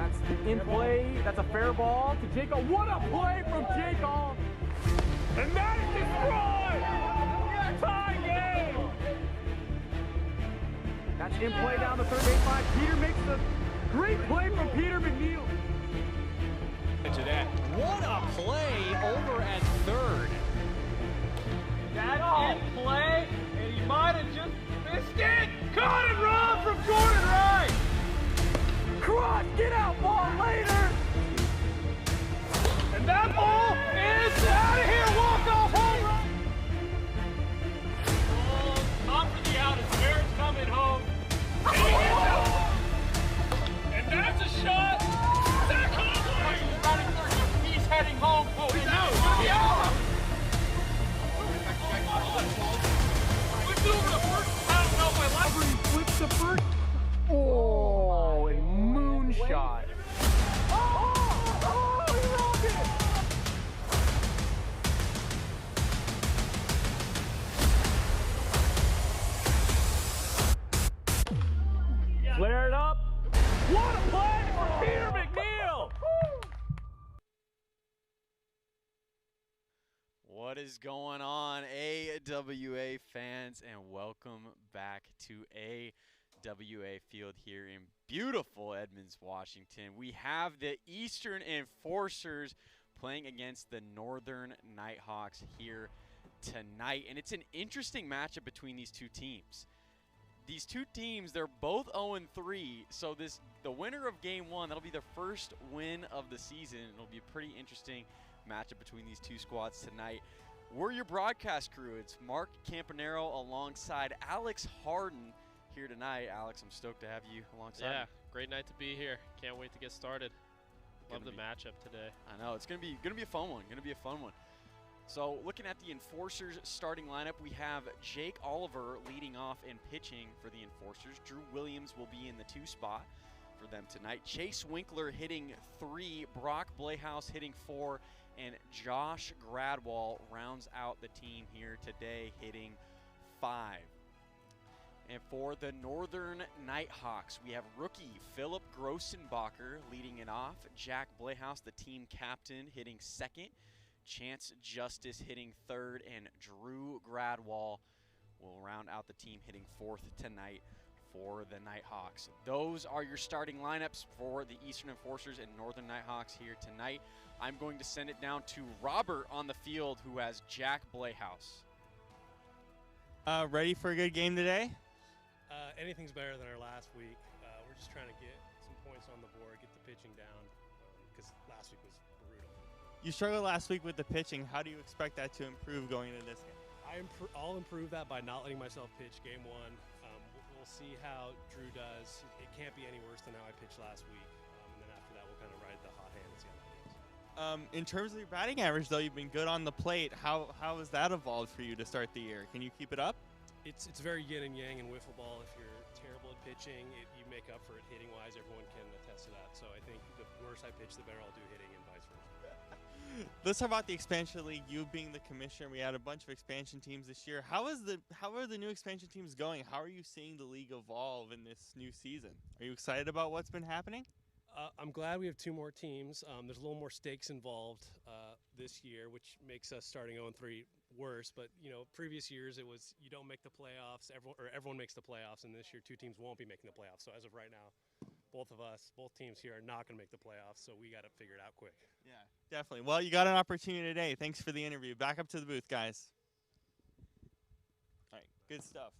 That's in play. That's a fair ball to Jacob. What a play from Jacob! And that is destroyed! Tie game! That's in play down the third base line. Peter makes the great play from Peter McNeil. To that. What a play over at third. That's in play, and he might have just missed it. Caught and run from Jordan Wright. Cross, get out, ball later. And that ball is out of here. Walk off home run. Oh, top for the out as Barrett's coming home. And that's a shot. Zach Conway. He's heading home. Oh, he's out. He's out. Flipped over the first. I don't know my left. He flips the first. Oh, and moonshot. Oh, he robbed it. Flare it up. What a play for Peter McNeil. What is going on, AWA fans, and welcome back to AWA Field here in beautiful Edmonds, Washington. We have the Eastern Enforcers playing against the Northern Nighthawks here tonight, and it's an interesting matchup between these two teams. These two teams, they're both 0-3, so the winner of Game 1, that'll be their first win of the season. It'll be a pretty interesting matchup between these two squads tonight. We're your broadcast crew. It's Mark Campanero alongside Alex Harden here tonight. Alex, I'm stoked to have you alongside. Yeah, great night to be here. Can't wait to get started. Love the matchup today. I know it's gonna be a fun one. Gonna be a fun one. So looking at the Enforcers starting lineup, we have Jake Oliver leading off and pitching for the Enforcers. Drew Williams will be in the 2 spot for them tonight. Chase Winkler hitting 3, Brock Blehaus hitting 4, and Josh Gradwall rounds out the team here today hitting 5. And for the Northern Nighthawks, we have rookie Philip Grossenbacher leading it off. Jack Blehaus, the team captain, hitting 2nd. Chance Justice hitting 3rd, and Drew Gradwall will round out the team hitting 4th tonight for the Nighthawks. Those are your starting lineups for the Eastern Enforcers and Northern Nighthawks here tonight. I'm going to send it down to Robert on the field, who has Jack Blehaus. Ready for a good game today? Anything's better than our last week. We're just trying to get some points on the board, get the pitching down, because last week was brutal. You struggled last week with the pitching. How do you expect that to improve going into this game? I'll improve that by not letting myself pitch Game 1. We'll see how Drew does. It can't be any worse than how I pitched last week. And then after that, we'll kind of ride the hot hand and see how that goes. In terms of your batting average, though, you've been good on the plate. How has that evolved for you to start the year? Can you keep it up? It's very yin and yang in wiffle ball. If you're terrible at pitching, you make up for it hitting-wise. Everyone can attest to that. So I think the worse I pitch, the better I'll do hitting and vice versa. Let's talk about the expansion league. You being the commissioner, we had a bunch of expansion teams this year. How are the new expansion teams going? How are you seeing the league evolve in this new season? Are you excited about what's been happening? I'm glad we have 2 more teams. There's a little more stakes involved this year, which makes us starting 0-3 worse. But previous years it was you don't make the playoffs, everyone makes the playoffs, and this year 2 teams won't be making the playoffs. So as of right now, both teams here are not going to make the playoffs. So we got to figure it out quick. Yeah, definitely. Well, you got an opportunity today. Thanks for the interview. Back up to the booth, guys. All right, good stuff.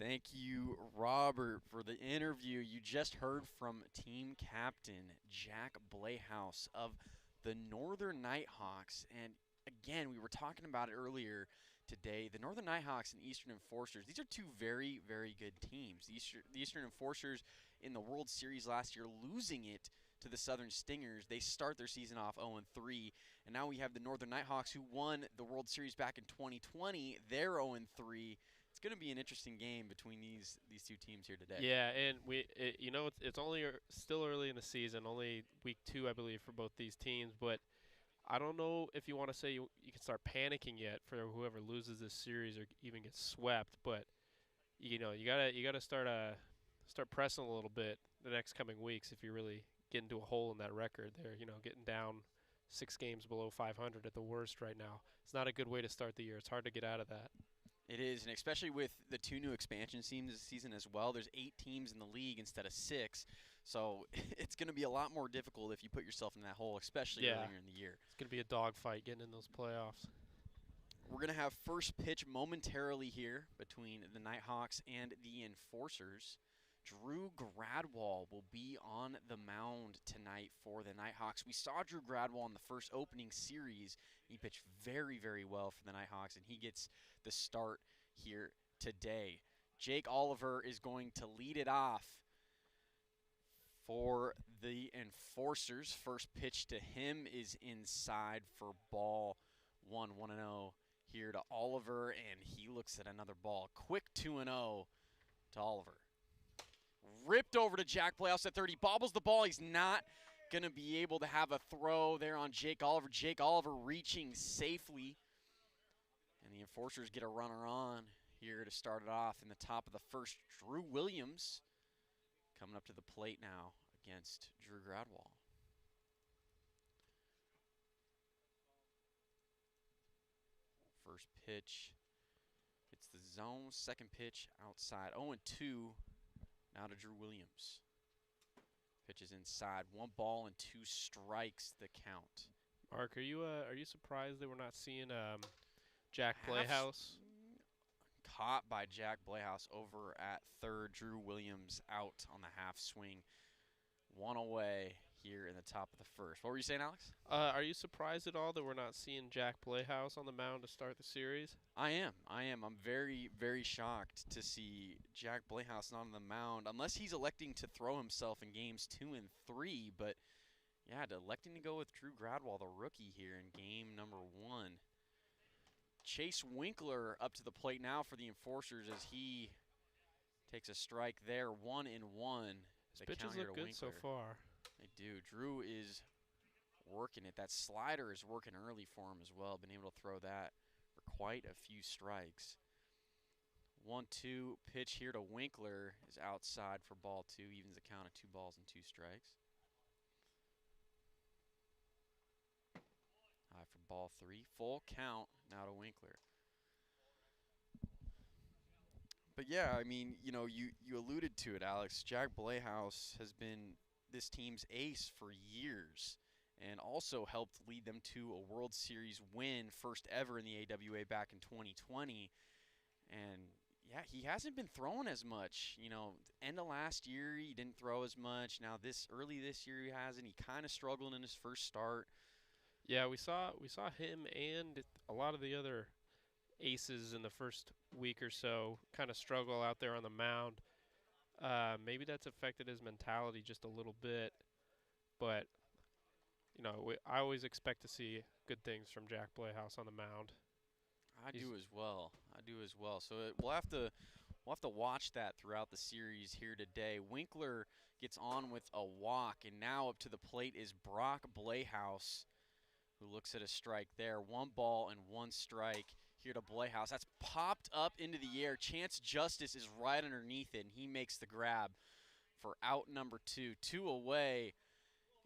Thank you, Robert, for the interview. You just heard from team captain Jack Blehaus of the Northern Nighthawks. And again, we were talking about it earlier today. The Northern Nighthawks and Eastern Enforcers, these are 2 very, very good teams. The Eastern Enforcers in the World Series last year losing it to the Southern Stingers. They start their season off 0-3. And now we have the Northern Nighthawks, who won the World Series back in 2020. They're 0-3. It's going to be an interesting game between these 2 teams here today. Yeah, and it's only still early in the season, only week 2, I believe, for both these teams. But I don't know if you want to say you can start panicking yet for whoever loses this series or even gets swept. But you gotta start pressing a little bit the next coming weeks if you really get into a hole in that record there. Getting down 6 games below 500 at the worst right now. It's not a good way to start the year. It's hard to get out of that. It is, and especially with the 2 new expansion teams this season as well. There's 8 teams in the league instead of 6, so it's going to be a lot more difficult if you put yourself in that hole, especially earlier in the year. It's going to be a dogfight getting in those playoffs. We're going to have first pitch momentarily here between the Nighthawks and the Enforcers. Drew Gradwall will be on the mound tonight for the Nighthawks. We saw Drew Gradwall in the first opening series. He pitched very, very well for the Nighthawks, and he gets the start here today. Jake Oliver is going to lead it off for the Enforcers. First pitch to him is inside for ball 1, 1-0 here to Oliver, and he looks at another ball. Quick 2-0 to Oliver. Ripped over to Jack Playhouse at third. He bobbles the ball. He's not going to be able to have a throw there on Jake Oliver. Jake Oliver reaching safely. And the Enforcers get a runner on here to start it off in the top of the first. Drew Williams coming up to the plate now against Drew Gradwall. First pitch, it's the zone. Second pitch outside. 0-2 now to Drew Williams. Pitches inside. 1 ball and 2 strikes the count. Mark, are you surprised that we're not seeing Jack Playhouse? Caught by Jack Playhouse over at third. Drew Williams out on the half swing. 1 away here in the top of the first. What were you saying, Alex? Are you surprised at all that we're not seeing Jack Playhouse on the mound to start the series? I am. I'm very, very shocked to see Jack Playhouse not on the mound, unless he's electing to throw himself in games 2 and 3. But, yeah, electing to go with Drew Gradwall, the rookie here in game number 1. Chase Winkler up to the plate now for the Enforcers as he takes a strike there. 1-1. His pitches look good so far. They do. Drew is working it. That slider is working early for him as well. Been able to throw that for quite a few strikes. 1-2 pitch here to Winkler is outside for ball 2. Evens the count of 2 balls and 2 strikes. High for ball 3. Full count now to Winkler. But yeah, I mean, you alluded to it, Alex. Jack Playhouse has been this team's ace for years and also helped lead them to a World Series win, first ever in the AWA back in 2020. And yeah, he hasn't been throwing as much. End of last year he didn't throw as much. Now early this year he hasn't. He kind of struggled in his first start. Yeah, we saw him and a lot of the other aces in the first week or so kind of struggle out there on the mound. Maybe that's affected his mentality just a little bit, but I always expect to see good things from Jack Playhouse on the mound. I do as well. So we'll have to watch that throughout the series here today. Winkler gets on with a walk, and now up to the plate is Brock Playhouse, who looks at a strike there. 1 ball and 1 strike here to Playhouse. That's popped up into the air. Chance Justice is right underneath it, and he makes the grab for out number 2. 2 away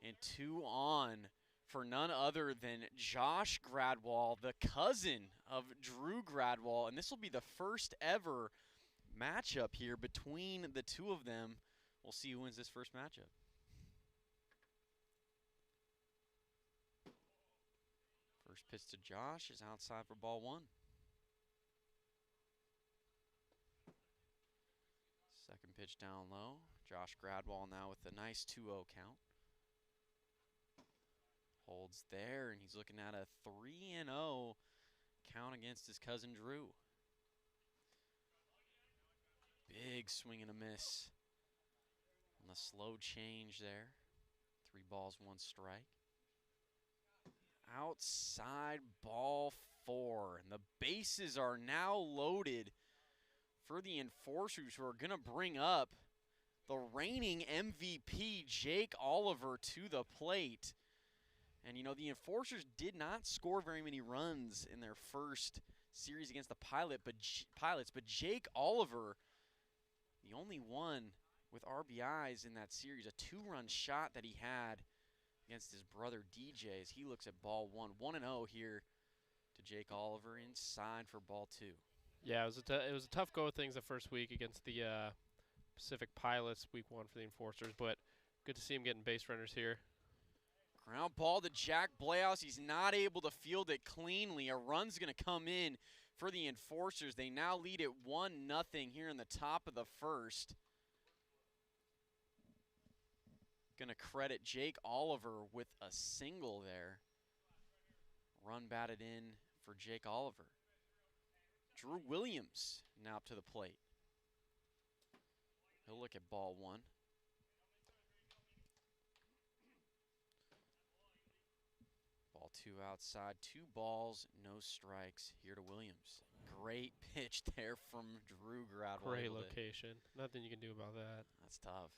and 2 on for none other than Josh Gradwall, the cousin of Drew Gradwall. And this will be the first ever matchup here between the two of them. We'll see who wins this first matchup. First pitch to Josh is outside for ball 1. Second pitch down low. Josh Gradwall now with a nice 2-0 count. Holds there, and he's looking at a 3-0 count against his cousin Drew. Big swing and a miss on the slow change there. 3 balls, 1 strike. Outside ball 4, and the bases are now loaded for the Enforcers, who are going to bring up the reigning MVP, Jake Oliver, to the plate. And, the Enforcers did not score very many runs in their first series against the Pilots, but Jake Oliver the only one with RBIs in that series, a 2-run shot that he had against his brother DJ as he looks at ball 1. 1-0 here to Jake Oliver, inside for ball 2. Yeah, it was a tough go of things the first week against the Pacific Pilots, week 1 for the Enforcers, but good to see him getting base runners here. Ground ball to Jack Blehouse. He's not able to field it cleanly. A run's going to come in for the Enforcers. They now lead it 1-0 here in the top of the first. Going to credit Jake Oliver with a single there. Run batted in for Jake Oliver. Drew Williams now up to the plate. He'll look at ball 1. Ball 2 outside. 2 balls, no strikes here to Williams. Great pitch there from Drew Gradwell. Great location. Nothing you can do about that. That's tough.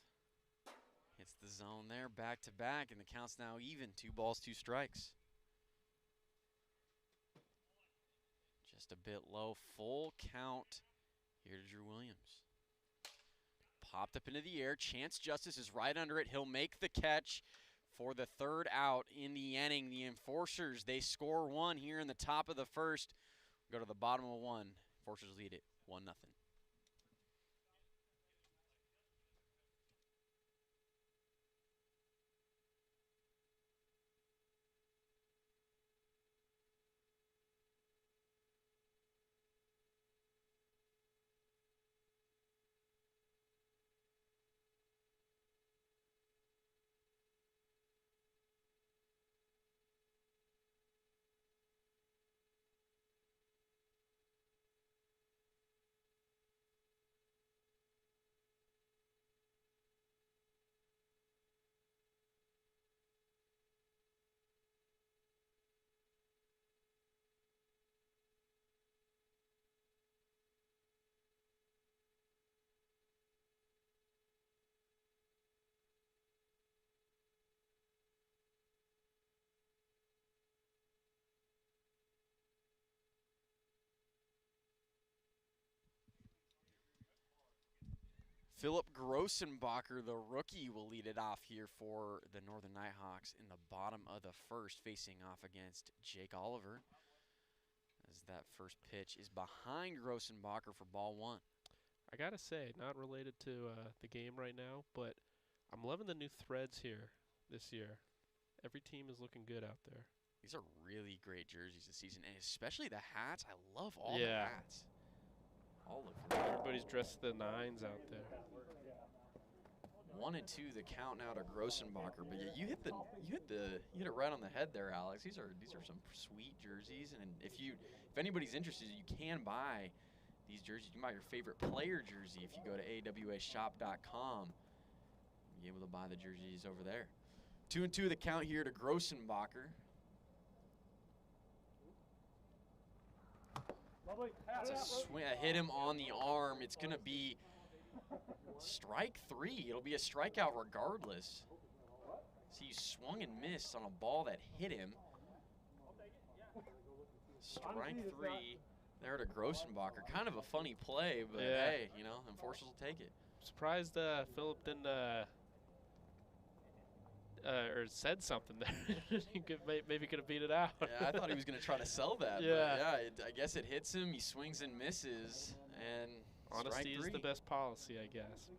Hits the zone there, back to back, and the count's now even. 2 balls, 2 strikes. Just a bit low, full count here to Drew Williams. Popped up into the air. Chance Justice is right under it. He'll make the catch for the 3rd out in the inning. The Enforcers, they score 1 here in the top of the first. Go to the bottom of 1. Enforcers lead it 1-0. Philip Grossenbacher, the rookie, will lead it off here for the Northern Nighthawks in the bottom of the first, facing off against Jake Oliver, as that first pitch is behind Grossenbacher for ball 1. I got to say, not related to the game right now, but I'm loving the new threads here this year. Every team is looking good out there. These are really great jerseys this season, and especially the hats. I love all the hats. All of them. Everybody's dressed to the 9s out there. 1-2 the count now to Grossenbacher, but yeah, you hit it right on the head there, Alex. These are some sweet jerseys, and if anybody's interested, you can buy these jerseys. You can buy your favorite player jersey if you go to awashop.com. You'll be able to buy the jerseys over there. 2-2 the count here to Grossenbacher. That's a swing. I hit him on the arm. It's going to be strike 3. It'll be a strikeout regardless. See, he swung and missed on a ball that hit him. Strike 3 there to Grossenbacher. Kind of a funny play, but hey, Enforcers will take it. Surprised Philip didn't or said something there. He maybe could have beat it out. Yeah, I thought he was going to try to sell that. Yeah. But I guess it hits him. He swings and misses. And honesty is the best policy, I guess.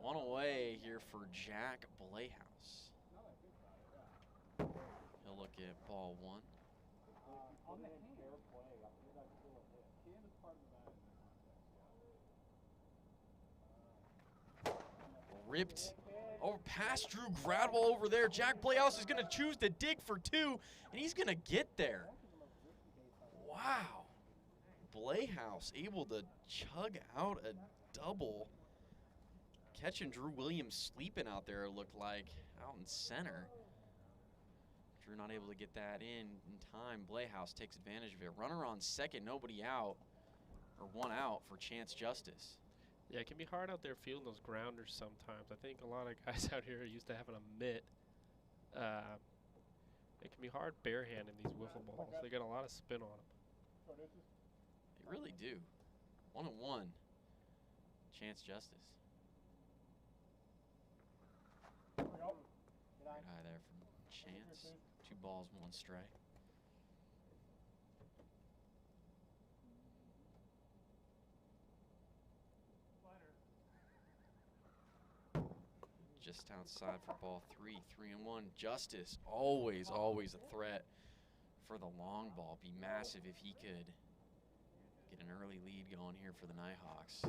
1 away here for Jack Blehouse. He'll look at ball 1. Ripped over past Drew Gradwell over there. Jack Blehouse is going to choose to dig for 2, and he's going to get there. Wow. Blehouse able to chug out a double. Catching Drew Williams sleeping out there, it looked like, out in center. Drew not able to get that in time. Blehouse takes advantage of it. Runner on second, nobody out, or 1 out for Chance Justice. Yeah, it can be hard out there fielding those grounders sometimes. I think a lot of guys out here are used to having a mitt. It can be hard barehanding these wiffle balls. They got a lot of spin on them. They really do. 1-1. Chance Justice. Good eye there from Chance. 2 balls, 1 strike. Just outside for ball 3, 3-1. Justice, always a threat for the long ball. Be massive if he could get an early lead going here for the Nighthawks.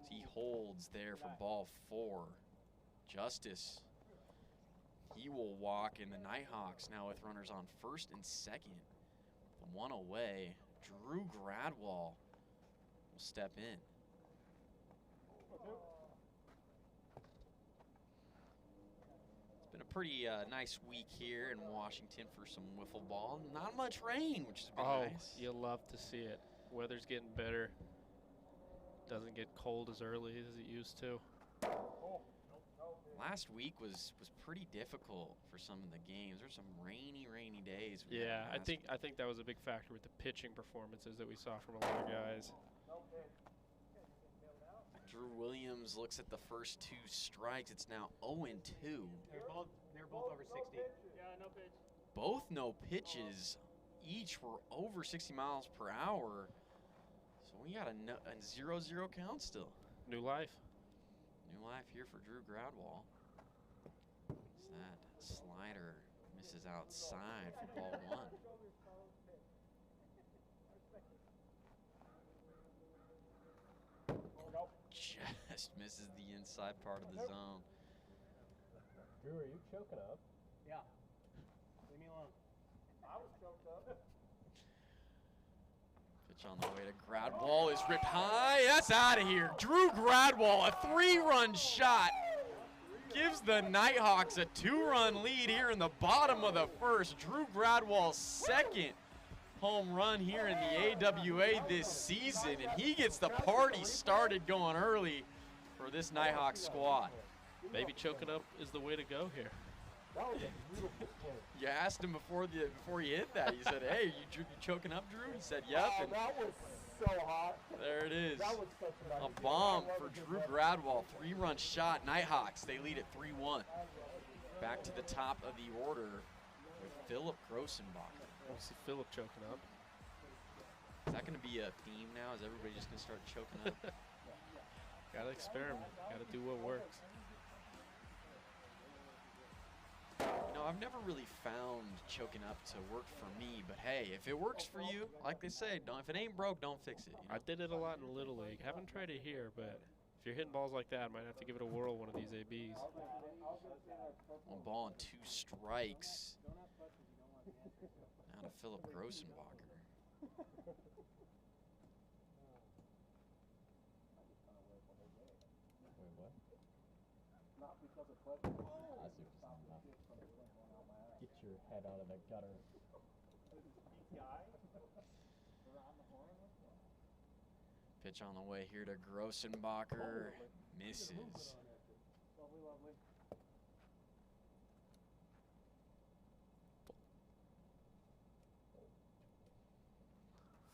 He holds there for ball 4. Justice, he will walk, and the Nighthawks now with runners on first and second. The 1 away. Drew Gradwall will step in. It's been a pretty nice week here in Washington for some wiffle ball. Not much rain, which has been nice. You'll love to see it. Weather's getting better. Doesn't get cold as early as it used to. Last week was pretty difficult for some of the games. There's some rainy days. Yeah, I think that was a big factor with the pitching performances that we saw from a lot of guys. Drew Williams looks at the first 2 strikes. It's now 0-2. They're both over 60. Yeah, no pitch. Both no pitches. Each were over 60 miles per hour. So we got a 0-0 count still. New life. New life here for Drew Gradwall. As that slider misses outside for ball 1. Just misses the inside part of the zone. Drew, are you choking up? Yeah. Leave me alone. I was choked up. Pitch on the way to Gradwall is ripped high. That's out of here. Drew Gradwall, a 3-run shot, gives the Nighthawks a 2-run lead here in the bottom of the first. Drew Gradwall's second home run here in the AWA this season, and he gets the party started going early for this Nighthawks squad. Maybe choking up is the way to go here. You asked him before he hit that. You said, "Hey, you choking up, Drew?" He said, "Yep." And that was so hot. there it is. That was such A bomb for Drew Gradwall. 3-run shot. Nighthawks, they lead at 3-1. Back to the top of the order with Philip Grossenbacher. I see Philip choking up. Is that going to be a theme now? Is everybody just going to start choking up? Gotta experiment. Gotta do what works. You know, I've never really found choking up to work for me, but hey, if it works for you, like they say, if it ain't broke, don't fix it. You know? I did it a lot in Little League. Haven't tried it here, but if you're hitting balls like that, I might have to give it a whirl one of these ABs. 1 ball and 2 strikes. Now to Philip Grossenbacher. Get your head out of the gutter. Pitch on the way here to Grossenbacher. Misses.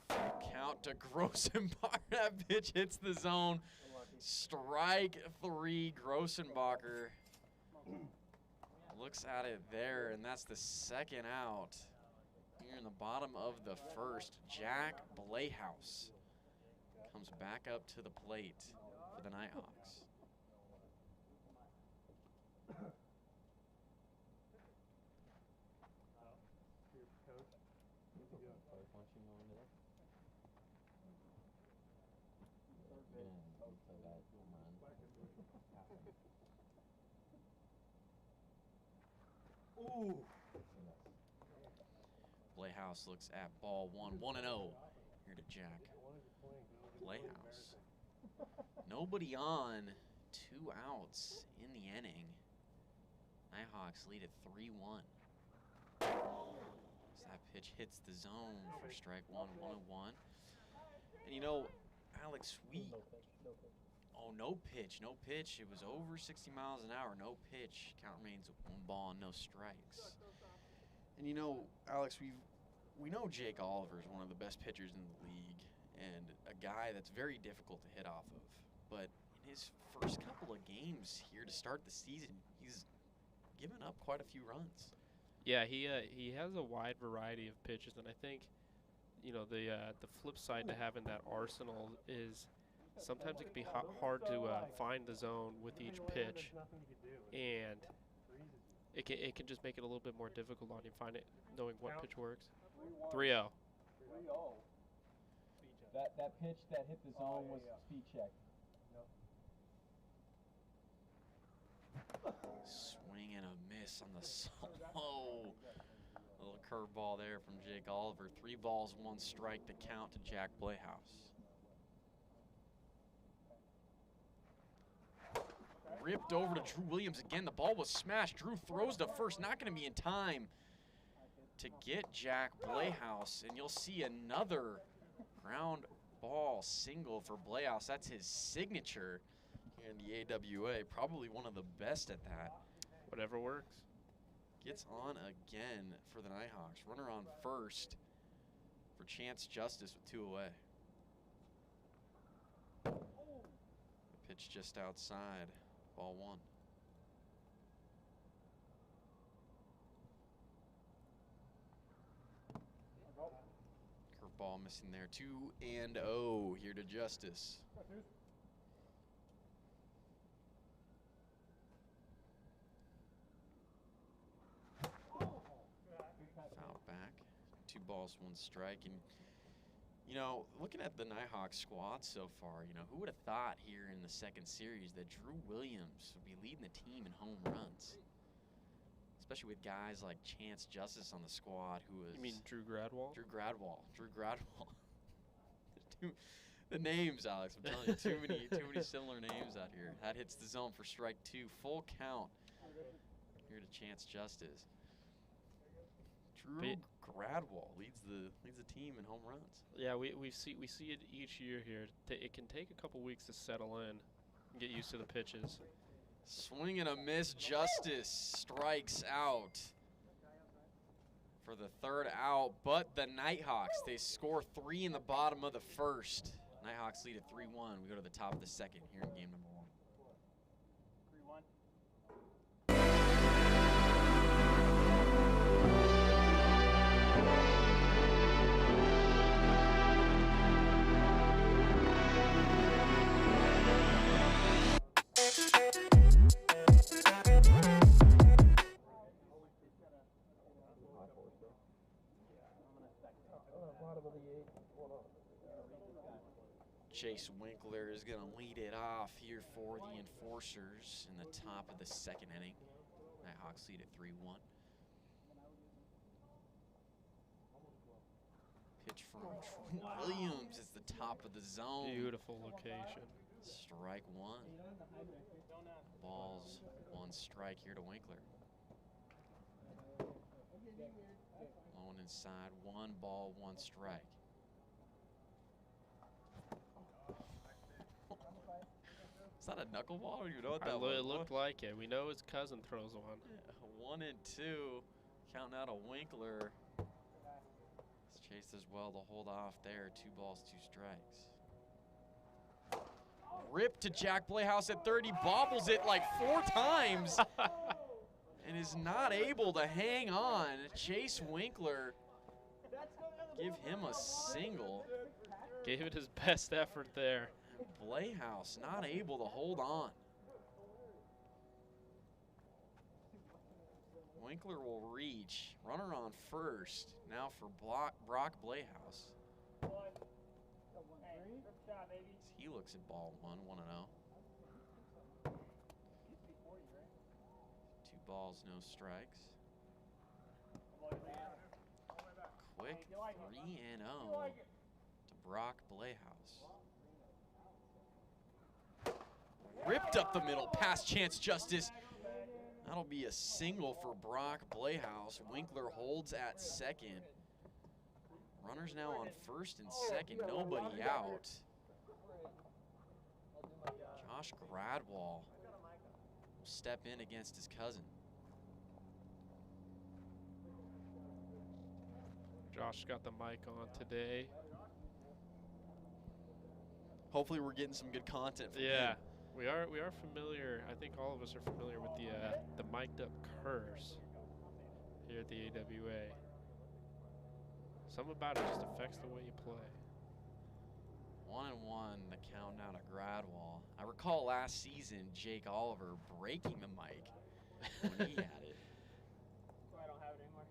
Count to Grossenbacher. That pitch hits the zone. Strike 3. Grossenbacher looks at it there, and that's the second out. Here in the bottom of the first, Jack Blayhouse comes back up to the plate for the Nighthawks. Ooh. Blayhouse looks at ball 1, 1-0. Here to Jack Blayhouse. Nobody on, 2 outs in the inning. Nighthawks lead at 3-1. As that pitch hits the zone for strike 1, 1-1. And you know, Alex, no pitch. It was over 60 miles an hour, no pitch. Count remains 1 ball and no strikes. And you know, Alex, we know Jake Oliver is one of the best pitchers in the league and a guy that's very difficult to hit off of. But in his first couple of games here to start the season, he's given up quite a few runs. Yeah, he has a wide variety of pitches, and I think, you know, the flip side to having that arsenal is sometimes it can be hard to find the zone with each pitch, and it can just make it a little bit more difficult on you knowing what pitch works. 3-0. That pitch that hit the zone was speed check. Swing and a miss on the slow. Little curveball there from Jake Oliver. 3 balls, 1 strike to count to Jack Playhouse. Ripped over to Drew Williams again. The ball was smashed. Drew throws to first. Not going to be in time to get Jack Playhouse. And you'll see another ground ball single for Playhouse. That's his signature here in the AWA. Probably one of the best at that. Whatever works. Gets on again for the Nighthawks. Runner on first for Chance Justice with 2 away. The pitch just outside. Ball 1. Curveball missing there. 2-0 here to Justice. Foul back. 2 balls, 1 strike. And you know, looking at the Nighthawks squad so far, you know, who would have thought here in the second series that Drew Williams would be leading the team in home runs? Especially with guys like Chance Justice on the squad, who is... You mean Drew Gradwall? Drew Gradwall. The names, Alex, I'm telling you, too many similar names out here. That hits the zone for strike 2. Full count here to Chance Justice. Drew Gradwall leads the team in home runs. Yeah, we see it each year here. It can take a couple weeks to settle in and get used to the pitches. Swing and a miss. Justice strikes out for the 3rd out, but the Nighthawks, they score 3 in the bottom of the 1st. Nighthawks lead at 3-1. We go to the top of the 2nd here in game number 1. Chase Winkler is going to lead it off here for the Enforcers in the top of the 2nd inning. Nighthawks lead at 3-1. Pitch from Drew Williams is the top of the zone. Beautiful location. Strike 1. Balls, 1 strike here to Winkler. Blowing inside, 1 ball, 1 strike. Is that a knuckleball? Or you know what that was? It looked like it. We know his cousin throws one. Yeah, 1 and 2. Counting out a Winkler. Chase does well to hold off there. 2 balls, 2 strikes. Rip to Jack Playhouse at 30. Bobbles it like 4 times. And is not able to hang on. Chase Winkler. Give him a single. Gave it his best effort there. Playhouse not able to hold on. Winkler will reach. Runner on first. Now for Brock Playhouse. He looks at ball 1, 1-0. 2 balls, no strikes. Quick 3-0 to Brock Playhouse. Ripped up the middle, past Chance Justice. That'll be a single for Brock Playhouse. Winkler holds at 2nd. Runners now on 1st and 2nd, nobody out. Josh Gradwall will step in against his cousin. Josh got the mic on today. Hopefully we're getting some good content from him. Yeah. We are familiar. I think all of us are familiar with the mic'd up curse here at the AWA. Something about it just affects the way you play. 1-1, the count now to Gradwall. I recall last season Jake Oliver breaking the mic when he had it. I don't have it anymore.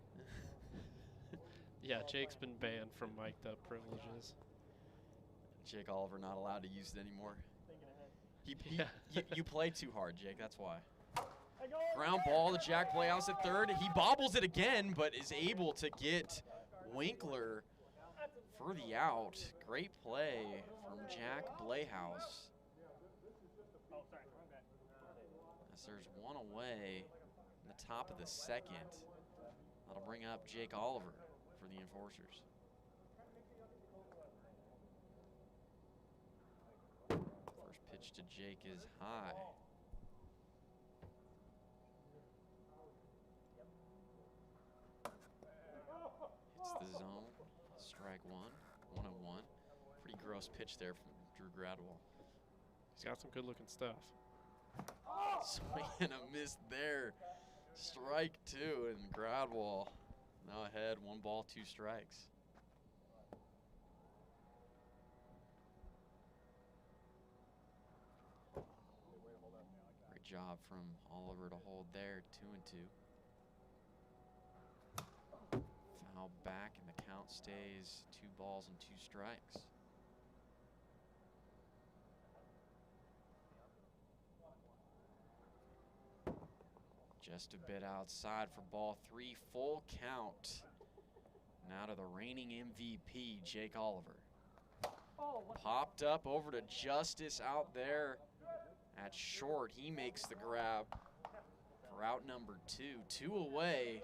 Yeah, Jake's been banned from mic'd up privileges. Jake Oliver not allowed to use it anymore. Thinking ahead. You play too hard, Jake, that's why. Ground ball to Jack Playhouse at third. He bobbles it again, but is able to get Winkler for the out. Great play from Jack Playhouse. As there's one away in the top of the second. That'll bring up Jake Oliver for the Enforcers. First pitch to Jake is high. Hits the zone. Strike one. 1-1. Pretty gross pitch there from Drew Gradwall. He's got some good looking stuff. Swing and a miss there. Strike two, and Gradwall now ahead. 1 ball, 2 strikes. Great job from Oliver to hold there. 2-2. Foul back, and the count stays 2 balls and 2 strikes. Just a bit outside for ball 3, full count. Now to the reigning MVP, Jake Oliver. Popped up over to Justice out there at short. He makes the grab for out number 2. 2 away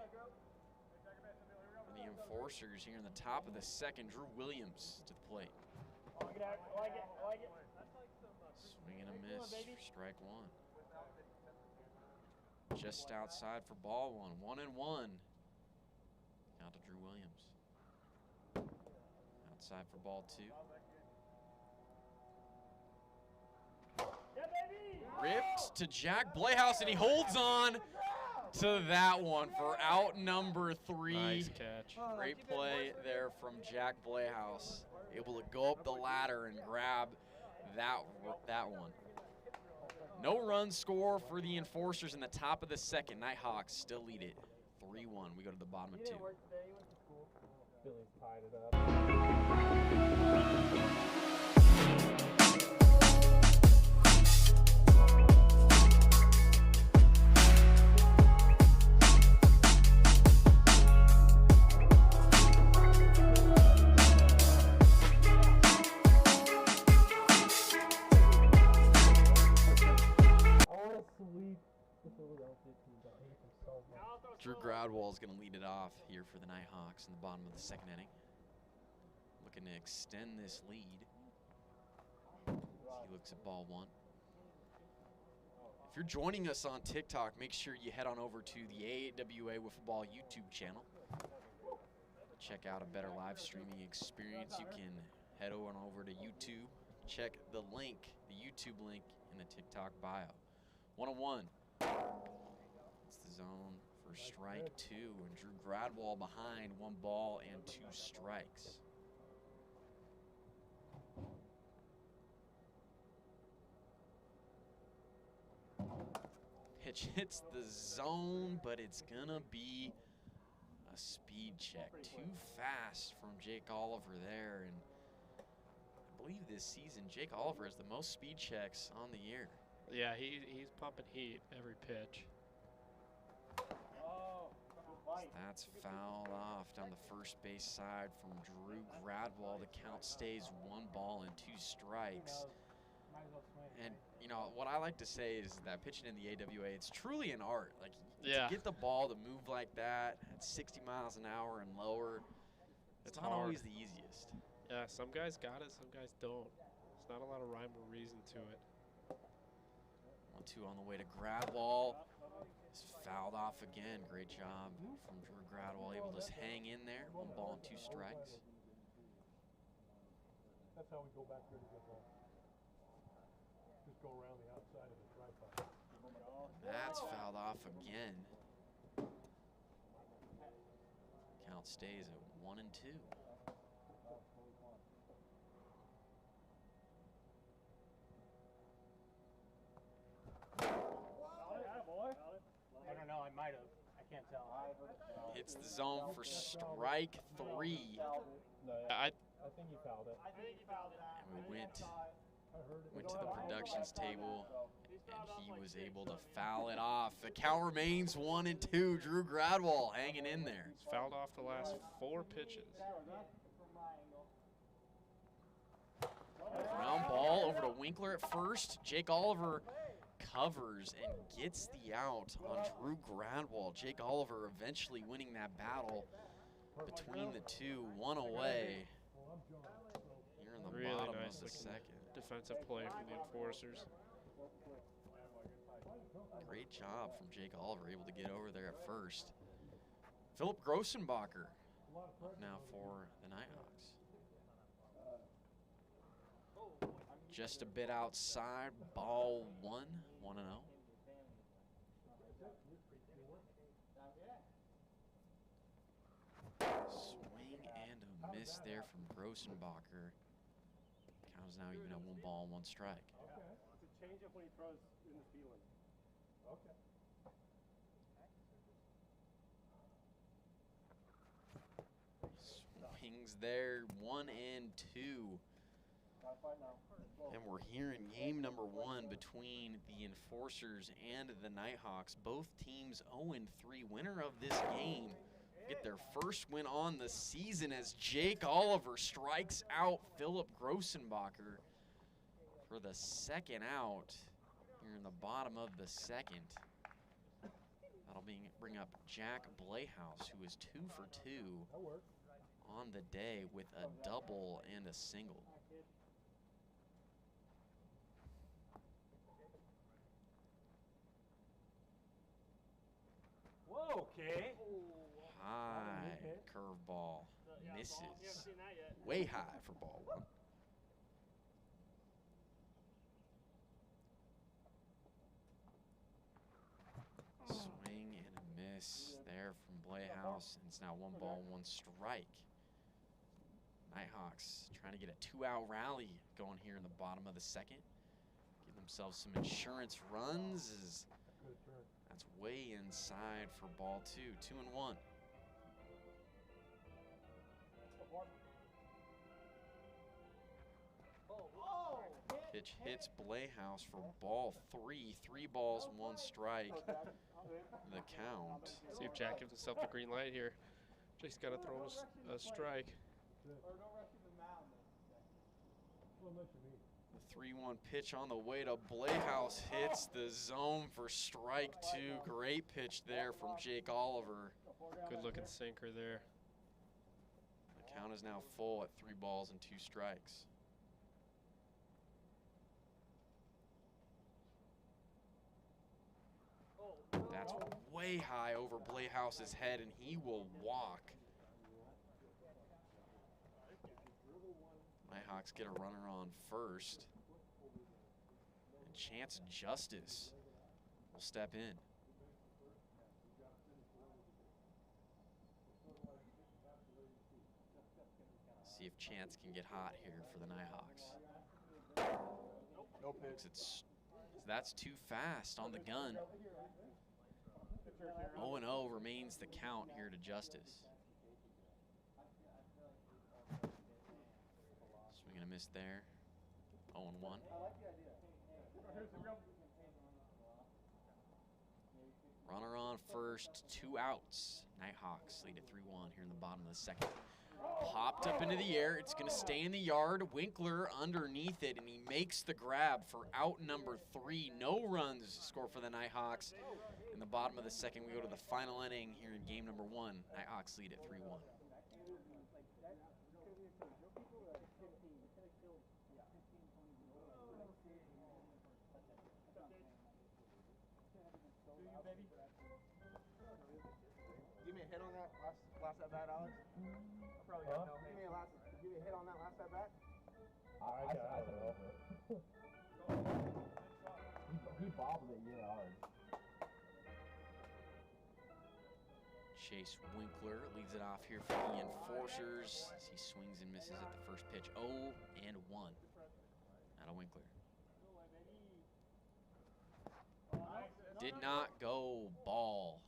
for the Enforcers here in the top of the second. Drew Williams to the plate. Swing and a miss for strike 1. Just outside for ball 1. 1-1. Out to Drew Williams. Outside for ball 2. Ripped to Jack Playhouse, and he holds on to that one for out number 3. Nice catch. Great play there from Jack Playhouse. Able to go up the ladder and grab that one. No run score for the Enforcers in the top of the second. Nighthawks still lead it 3-1. We go to the bottom of 2. Billy's tied it up. Drew Gradwall is going to lead it off here for the Nighthawks in the bottom of the second inning. Looking to extend this lead. He looks at ball 1. If you're joining us on TikTok, make sure you head on over to the AWA Wiffle Ball YouTube channel. Check out a better live streaming experience. You can head on over to YouTube. Check the link, the YouTube link in the TikTok bio. 1-1. It's the zone for strike 2, and Drew Gradwall behind. 1 ball and 2 strikes. Pitch hits the zone, but it's gonna be a speed check. Too fast from Jake Oliver there, and I believe this season Jake Oliver has the most speed checks on the year. Yeah, he's pumping heat every pitch. That's fouled off down the first base side from Drew Gradwall. The count stays 1 ball and 2 strikes. And, you know, what I like to say is that pitching in the AWA, it's truly an art. Like, yeah, to get the ball to move like that at 60 miles an hour and lower, it's not always the easiest. Yeah, some guys got it, some guys don't. There's not a lot of rhyme or reason to it. 1-2 on the way to Gradwall. It's fouled off again. Great job from Drew Gradwall, able to just hang in there. 1 ball and 2 strikes. That's how we go back here to get ball. Just go around the outside. That's fouled off again. Count stays at 1-2. I don't know, I might have. I can't tell. Hits the zone for strike 3. I think he fouled it. And we went to the productions table, and he was able to foul it off. The count remains 1-2. Drew Gradwell hanging in there. He's fouled off the last 4 pitches. Ground ball over to Winkler at first. Jake Oliver covers and gets the out on Drew Gradwell. Jake Oliver eventually winning that battle between the two, 1 away. Here in the Really bottom nice of the second. defensive play from the Enforcers. Great job from Jake Oliver, able to get over there at first. Philip Grossenbacher up now for the Nighthawks. Just a bit outside, ball 1, 1-0. Swing and a miss there from Grossenbacher. Count is now even at 1 ball, 1 strike. Okay. It's a change up when he throws in the feeling. Okay. Swings there, 1-2. And we're here in game number 1 between the Enforcers and the Nighthawks. Both teams 0-3. Winner of this game get their first win on the season as Jake Oliver strikes out Philip Grossenbacher for the second out here in the bottom of the second. That'll bring up Jack Blayhouse, who is 2 for 2 on the day with a double and a single. Whoa, okay. High curveball misses. Way high for ball 1. Swing and a miss there from Blayhouse. And it's now 1 ball, 1 strike. Nighthawks trying to get a 2-out rally going here in the bottom of the second. Give themselves some insurance runs as that's way inside for ball 2. 2-1. Pitch hits Blayhouse for ball 3. 3 balls, 1 strike. The count. See if Jack gives himself the green light here. Jake's got to throw a strike. The 3-1 pitch on the way to Blayhouse hits the zone for strike 2. Great pitch there from Jake Oliver. Good looking sinker there. The count is now full at 3 balls and 2 strikes. That's way high over Blayhouse's head, and he will walk. Nighthawks get a runner on first. And Chance Justice will step in. See if Chance can get hot here for the Nighthawks. No pitch. That's too fast on the gun. 0-0 remains the count here to Justice. Swing and a miss there. 0-1. Runner on first, 2 outs. Nighthawks lead at 3-1 here in the bottom of the second. Popped up into the air. It's going to stay in the yard. Winkler underneath it, and he makes the grab for out number 3. No runs score for the Nighthawks. In the bottom of the second, we go to the final inning here in game number 1. Nighthawks lead at 3-1. Give me a hit on that last at bat, Alex. I probably got no hit. Give me a hit on that last at bat. I don't know. He bobbled it, yeah, hard. Chase Winkler leads it off here for the Enforcers as he swings and misses at the first pitch. 0-1 out of Winkler. Did not go. Ball.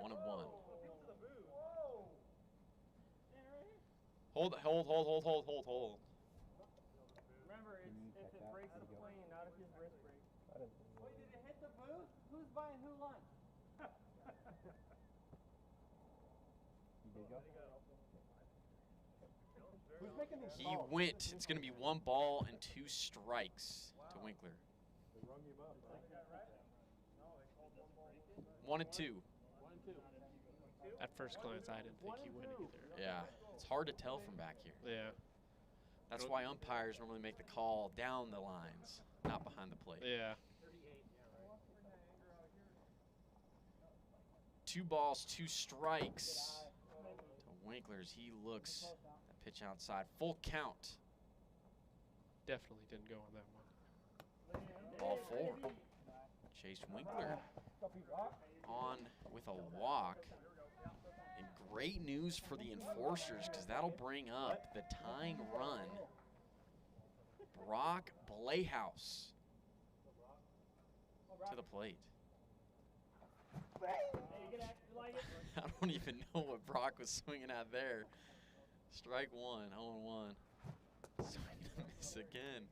1-1. Hold. Remember, it's if it breaks the plane, not if his wrist breaks. Wait, did it hit the booth? Who's buying who lunch? Who's making these He calls? went. It's going to be 1 ball and 2 strikes to Winkler. 1-2. At first glance, I didn't think he would either. Yeah, it's hard to tell from back here. Yeah. That's why umpires normally make the call down the lines, not behind the plate. Yeah. 2 balls, 2 strikes to Winkler's. He looks at pitch outside. Full count. Definitely didn't go on that one. Ball 4. Chase Winkler on with a walk. And great news for the Enforcers because that'll bring up the tying run. Brock Playhouse to the plate. I don't even know what Brock was swinging at there. Strike 1, 0-1. Swing and miss again.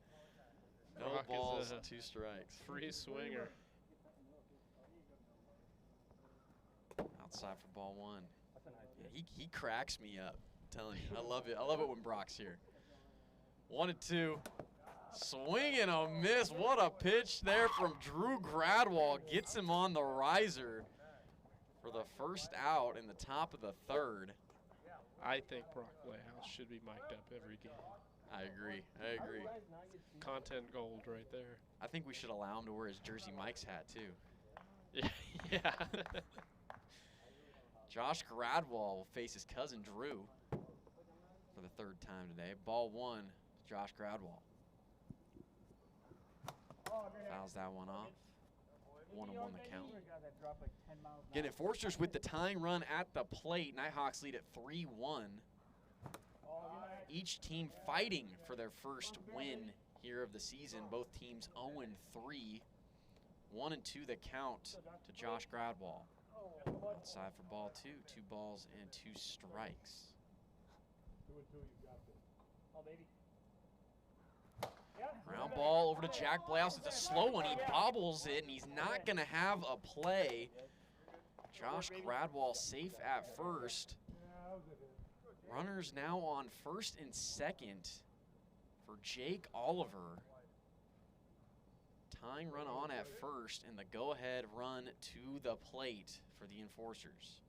No Brock balls, is 2 strikes. Free swinger. Outside for ball 1. Yeah, he cracks me up. I'm telling you, I love it. I love it when Brock's here. 1-2. Swing and a miss. What a pitch there from Drew Gradwall. Gets him on the riser for the first out in the top of the 3rd. I think Brock Playhouse should be mic'd up every game. I agree. I agree. Content gold right there. I think we should allow him to wear his Jersey Mike's hat too. Yeah. Josh Gradwall will face his cousin Drew for the 3rd time today. Ball 1, Josh Gradwall. Fouls that one off. 1-1 the count. Again, Enforcers with the tying run at the plate. Nighthawks lead at 3-1. Each team fighting for their first win here of the season. Both teams 0-3. 1-2 the count to Josh Gradwall. Outside for ball 2. 2 balls and 2 strikes. Ground ball over to Jack Blouse. It's a slow one. He bobbles it, and he's not going to have a play. Josh Gradwall safe at first. Runners now on 1st and 2nd for Jake Oliver. Tying run on at 1st, and the go-ahead run to the plate for the Enforcers.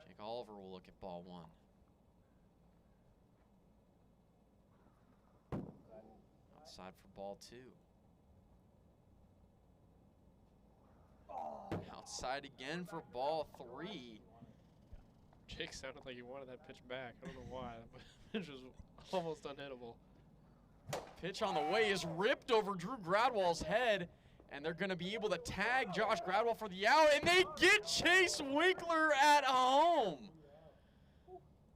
Jake Oliver will look at ball 1. Outside for ball 2. Outside again for ball 3. Jake sounded like he wanted that pitch back. I don't know why. The pitch was almost unhittable. Pitch on the way is ripped over Drew Gradwall's head, and they're going to be able to tag Josh Gradwall for the out, and they get Chase Winkler at home.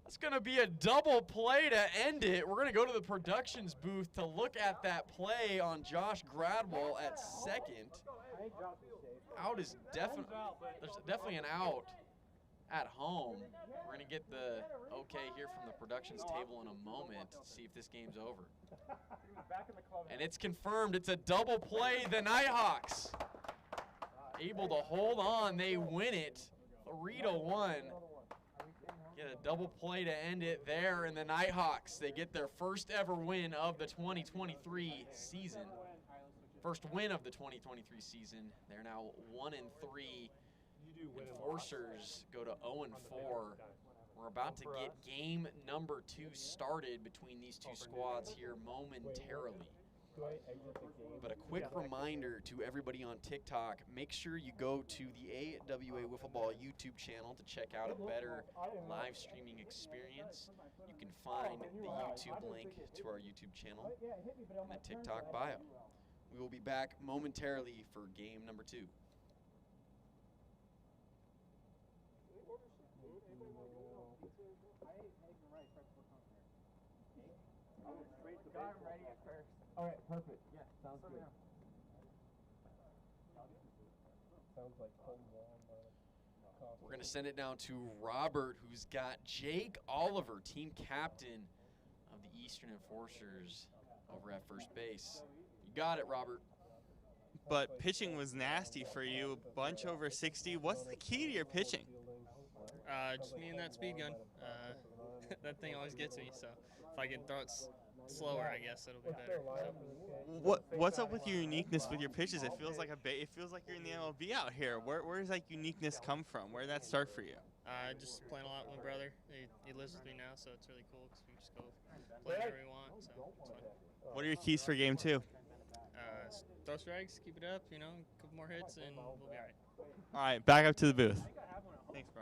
That's going to be a double play to end it. We're going to go to the productions booth to look at that play on Josh Gradwall at 2nd. Out is definitely, there's definitely an out at home. We're going to get the okay here from the productions table in a moment to see if this game's over. And it's confirmed. It's a double play. The Nighthawks able to hold on. They win it 3-1. Get a double play to end it there. And the Nighthawks, they get their first ever win of the 2023 season. First win of the 2023 season. They're now 1-3. Enforcers go to 0-4. We're about to get game number 2 started between these 2 squads here momentarily. But a quick reminder to everybody on TikTok, make sure you go to the AWA Wiffle Ball YouTube channel to check out a better live streaming experience. You can find the YouTube link to our YouTube channel in the TikTok bio. We will be back momentarily for game number 2. Got him ready at first. All right, perfect. Yeah, sounds good. Sounds like home wall. We're going to send it down to Robert, who's got Jake Oliver, team captain of the Eastern Enforcers, over at first base. You got it, Robert. But pitching was nasty for you. Bunch over 60. What's the key to your pitching? Just me and that speed gun. That thing always gets me. So if I can throw it slower, I guess it'll be better. So. What's up with your uniqueness with your pitches? It feels like it feels like you're in the MLB out here. Where does that uniqueness come from? Where did that start for you? Just playing a lot with my brother. He lives with me now, so it's really cool because we just go play whenever we want. So it's fun. What are your keys for game 2? Throw strikes, keep it up. A couple more hits, and we'll be all right. All right, back up to the booth. Thanks, bro.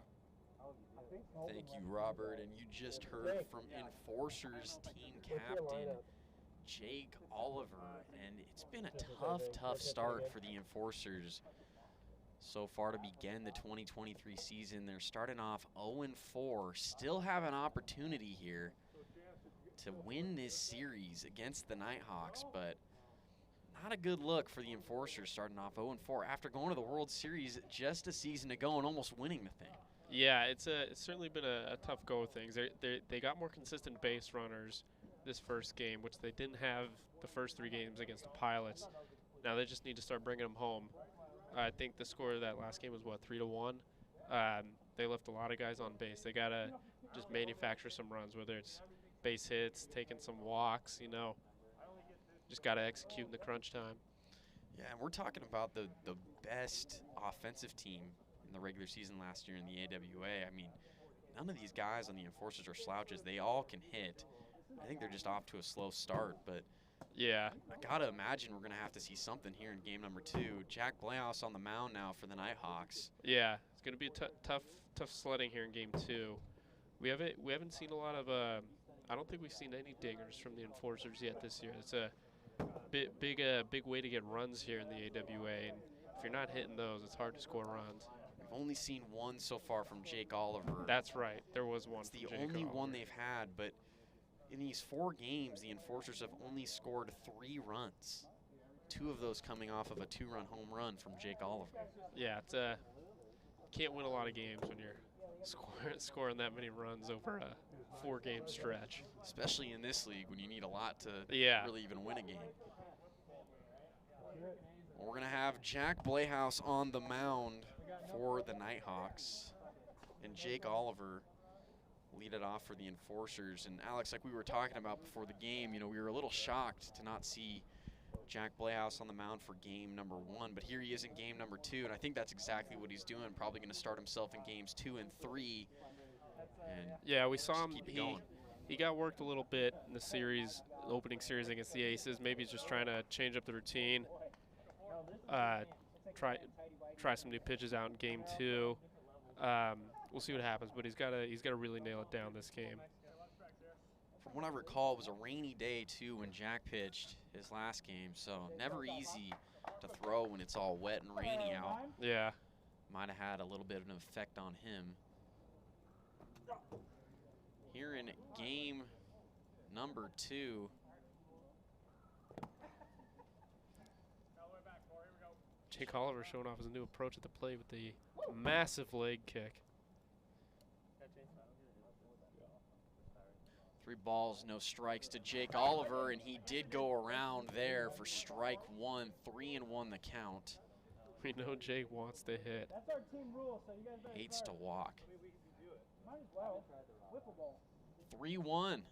Thank you, Robert. And you just heard from Enforcers team captain Jake Oliver. And it's been a tough start for the Enforcers so far to begin the 2023 season. They're starting off 0-4, still have an opportunity here to win this series against the Nighthawks, but not a good look for the Enforcers starting off 0-4 after going to the World Series just a season ago and almost winning the thing. Yeah, it's certainly been a tough go of things. They got more consistent base runners this first game, which they didn't have the first 3 games against the Pilots. Now they just need to start bringing them home. I think the score of that last game was, 3-1? They left a lot of guys on base. They got to just manufacture some runs, whether it's base hits, taking some walks, Just got to execute in the crunch time. Yeah, and we're talking about the best offensive team in the regular season last year in the AWA. I mean, none of these guys on the Enforcers are slouches. They all can hit. I think they're just off to a slow start, but yeah, I got to imagine we're going to have to see something here in game number 2. Jack Blahouse on the mound now for the Nighthawks. Yeah, it's going to be a tough sledding here in game 2. We haven't seen a lot of I don't think we've seen any dingers from the Enforcers yet this year. It's a big way to get runs here in the AWA, and if you're not hitting those, it's hard to score runs. We've only seen one so far from Jake Oliver. That's right. There was one. It's the only one they've had, but in these 4 games, the Enforcers have only scored 3 runs. 2 of those coming off of a 2-run home run from Jake Oliver. Yeah, it's can't win a lot of games when you're scoring that many runs over a 4-game stretch. Especially in this league when you need a lot to really even win a game. Well, we're going to have Jack Blahouse on the mound for the Nighthawks. And Jake Oliver lead it off for the Enforcers. And Alex, like we were talking about before the game, we were a little shocked to not see Jack Blahouse on the mound for game number 1, but here he is in game number 2, and I think that's exactly what he's doing. Probably going to start himself in games 2 and 3. And yeah, we saw him. Going. He got worked a little bit in the series, the opening series against the Aces. Maybe he's just trying to change up the routine. Try some new pitches out in game 2. We'll see what happens, but he's got to really nail it down this game. From what I recall, it was a rainy day too when Jack pitched his last game, so never easy to throw when it's all wet and rainy out. Yeah, might have had a little bit of an effect on him. Here in game number 2. Jake Oliver showing off his new approach at the plate with the massive leg kick. 3 balls, no strikes to Jake Oliver, and he did go around there for strike 1, 3-1 the count. We know Jake wants to hit. That's our team rule, so you guys better hates to walk. Might as well. Wiffle ball. 3-1.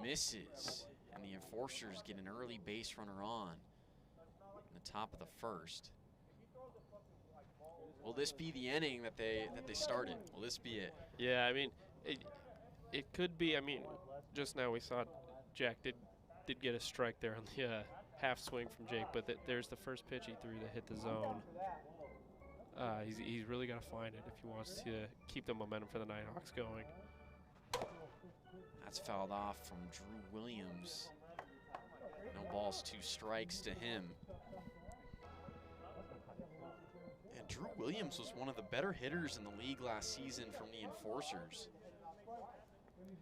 Misses, and the Enforcers get an early base runner on in the top of the first. Will this be the inning that they started? Will this be it? Yeah, I mean, it could be. I mean, just now we saw Jack did get a strike there on the half swing from Jake, but there's the first pitch he threw that hit the zone. He's really got to find it if he wants to keep the momentum for the Nighthawks going. That's fouled off from Drew Williams. No balls, 2 strikes to him. And Drew Williams was one of the better hitters in the league last season from the Enforcers.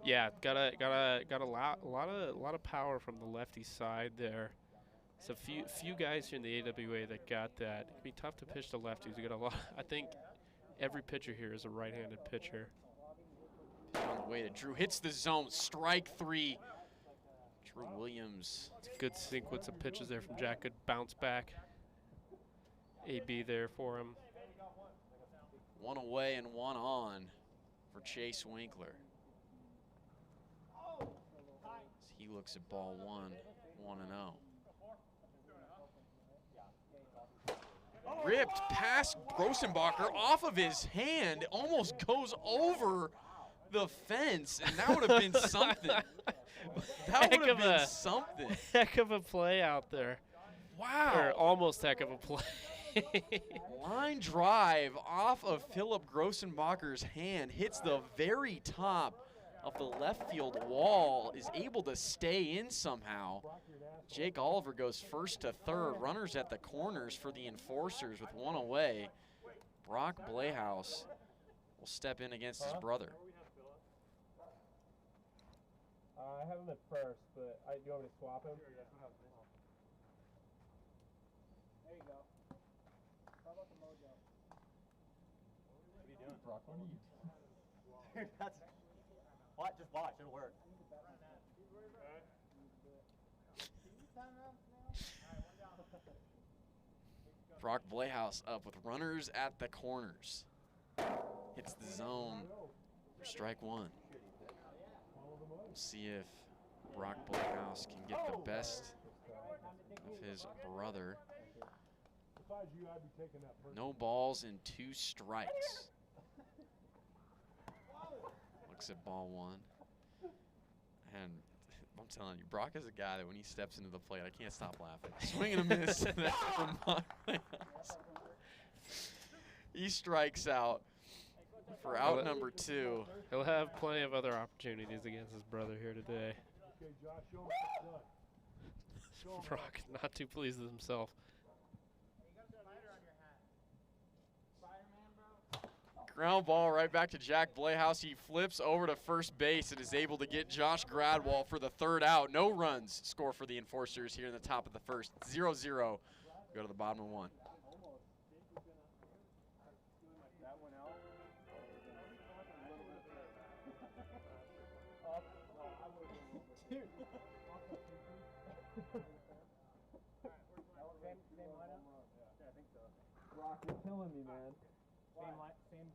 Yeah, got a lot of power from the lefty side there. It's a few guys here in the AWA that got that. It'd be tough to pitch to lefties. You got a lot. I think every pitcher here is a right-handed pitcher. On the way to Drew, hits the zone, strike 3. Drew Williams. It's a good sequence of pitches there from Jack. Good bounce back. AB there for him. 1 away and 1 on for Chase Winkler. As he looks at ball 1, 1-0. Ripped past Grossenbacher off of his hand, almost goes over the fence, and that would have been something. That would have been something. Heck of a play out there. Wow. Or almost heck of a play. Line drive off of Philip Grossenbacher's hand, hits the very top of the left field wall, is able to stay in somehow. Jake Oliver goes first to third. Runners at the corners for the Enforcers with 1 away. Brock Blehaus will step in against his brother. I have him at first, but do you want me to swap him? There you go. How about the mojo? What are you doing, Brock? What are you doing? That's what? Just watch. It'll work. Brock Blehaus up with runners at the corners. Hits the zone for strike 1. We'll see if Brock Blehaus can get the best of his brother. No balls and 2 strikes. Looks at ball 1. And I'm telling you, Brock is a guy that when he steps into the plate, I can't stop laughing. Swing and a miss from Brock Blehaus. He strikes out for out number 2. He'll have plenty of other opportunities against his brother here today. Brock not too pleased with himself. Ground ball right back to Jack Blehaus. He flips over to first base and is able to get Josh Gradwall for the 3rd out. No runs score for the Enforcers here in the top of the first. 0-0. Go to the bottom of 1. Brock, you're killing me, man.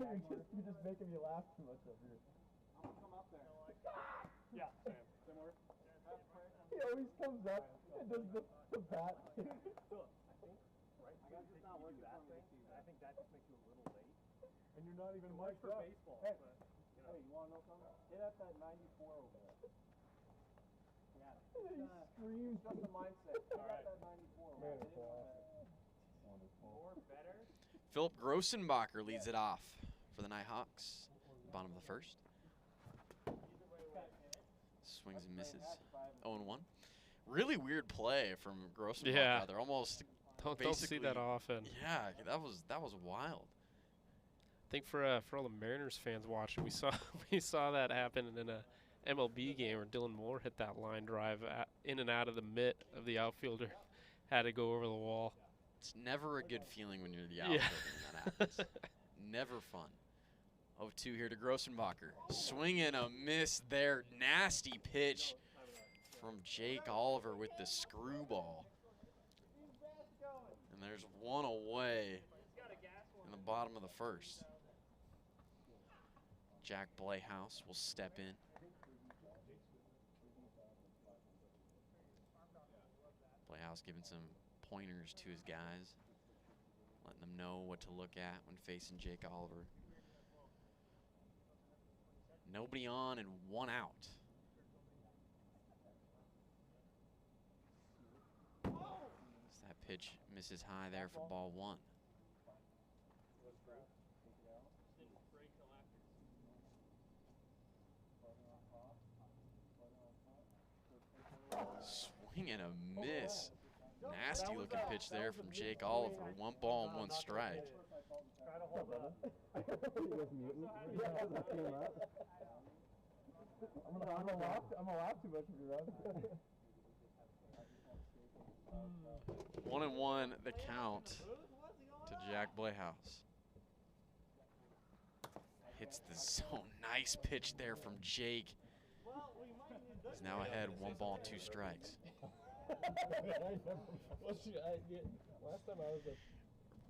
You're just making me laugh too much over here. I'm gonna come up there. Yeah, same order. He always comes up and does the bat thing. I think, right? I gotta just not work that thing. I think that just makes you a little late. And you're not even mic'd up. Baseball, hey, hey, you wanna know something? Hit at that 94 over there. Yeah. He screams. Just the mindset. Hit at that 94 over there. More better. Philip Grossenbacher leads it off for the Nighthawks. Bottom of the first. Swings and misses. 0-1. Really weird play from Grossenbacher. Yeah. They're almost Don't see that often. Yeah, that was wild. I think for all the Mariners fans watching, we saw that happen in a MLB game where Dylan Moore hit that line drive in and out of the mitt of the outfielder. Had to go over the wall. It's never a good feeling when you're the outfielder when that happens. Never fun. 0-2 here to Grossenbacher. Swing and a miss there. Nasty pitch from Jake Oliver with the screwball. And there's 1 away in the bottom of the first. Jack Blehaus will step in. Blehaus giving some pointers to his guys, letting them know what to look at when facing Jake Oliver. Nobody on and 1 out. So that pitch misses high there for ball 1. Swing and a miss. Nasty looking pitch there from Jake Oliver. 1 ball and 1 strike. I'm gonna laugh too much if you're right. 1-1 the count to Jack Playhouse. Hits the zone. Nice pitch there from Jake. He's now ahead, 1 ball, 2 strikes. Last time I was at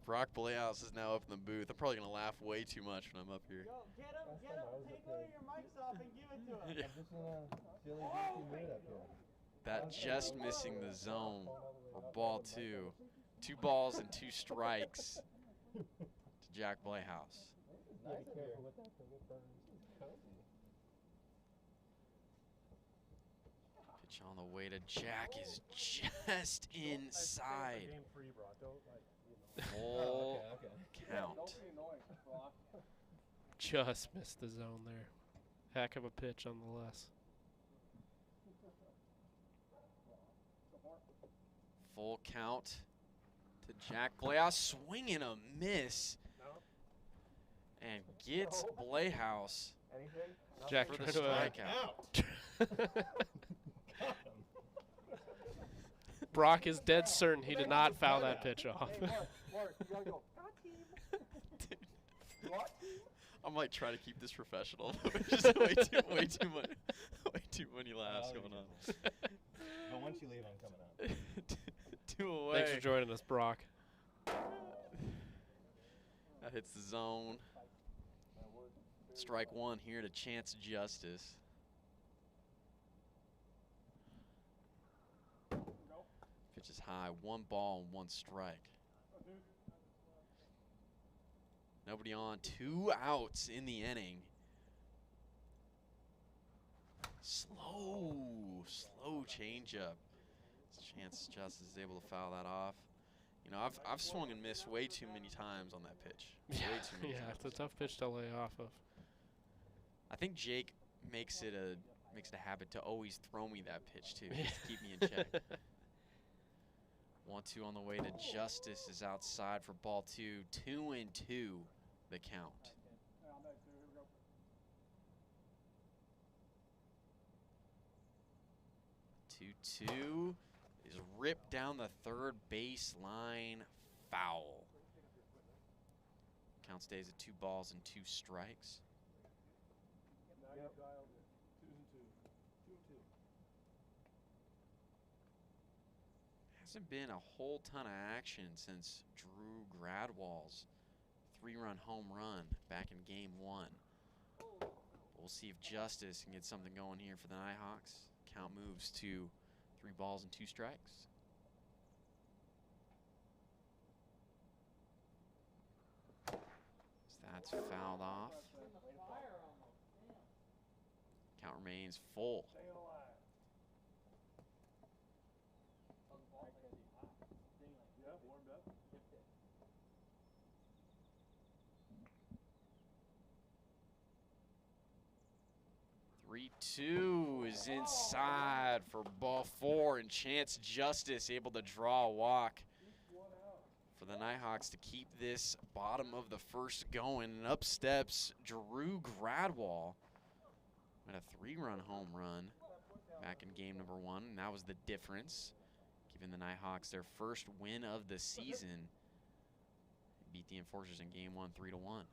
Brock Playhouse is now up in the booth. I'm probably going to laugh way too much when I'm up here. Yo, get him, take one of your mics off and give it to him. Yeah. I'm just in a silly goofy mood up here. That just missing the zone for ball 2. 2 balls and 2 strikes to Jack Playhouse. Nice be careful with that thing. It burns. Pitch on the way to Jack is just inside. Game 3, bro. Don't like. Full count. Don't be annoying, Brock. Just missed the zone there. Heck of a pitch on the less. Full count to Jack Playhouse. Swing and a miss. And gets Playhouse Anything? Jack for the tried to strikeout. Brock is dead certain he did not foul that pitch off. Hey, Mark, you gotta go. Got team. I'm like trying to keep this professional. Just way too many laughs going on. But once you leave, I'm coming out. 2 away. Thanks for joining us, Brock. That hits the zone. Strike 1 here to Chance Justice. Pitch is high. 1 ball and 1 strike. Nobody on. 2 outs in the inning. Slow changeup. Chance Justice is able to foul that off. You know, I've swung and missed way too many times on that pitch. Way too many times. It's a tough pitch to lay off of. I think Jake makes it a habit to always throw me that pitch too, just to keep me in check. 1-2 on the way to Justice is outside for ball 2. 2-2 the count. 2-2 is ripped down the third baseline, foul. Count stays at 2 balls and 2 strikes. Hasn't been a whole ton of action since Drew Gradwall's 3-run home run back in game 1. We'll see if Justice can get something going here for the Nighthawks. Count moves to 3 balls and 2 strikes. So that's fouled off. Count remains full. 3-2 is inside for ball 4, and Chance Justice able to draw a walk for the Nighthawks to keep this bottom of the first going. And up steps Drew Gradwall with a 3-run home run back in game number 1, and that was the difference, giving the Nighthawks their first win of the season. Beat the Enforcers in game 1, 3-1.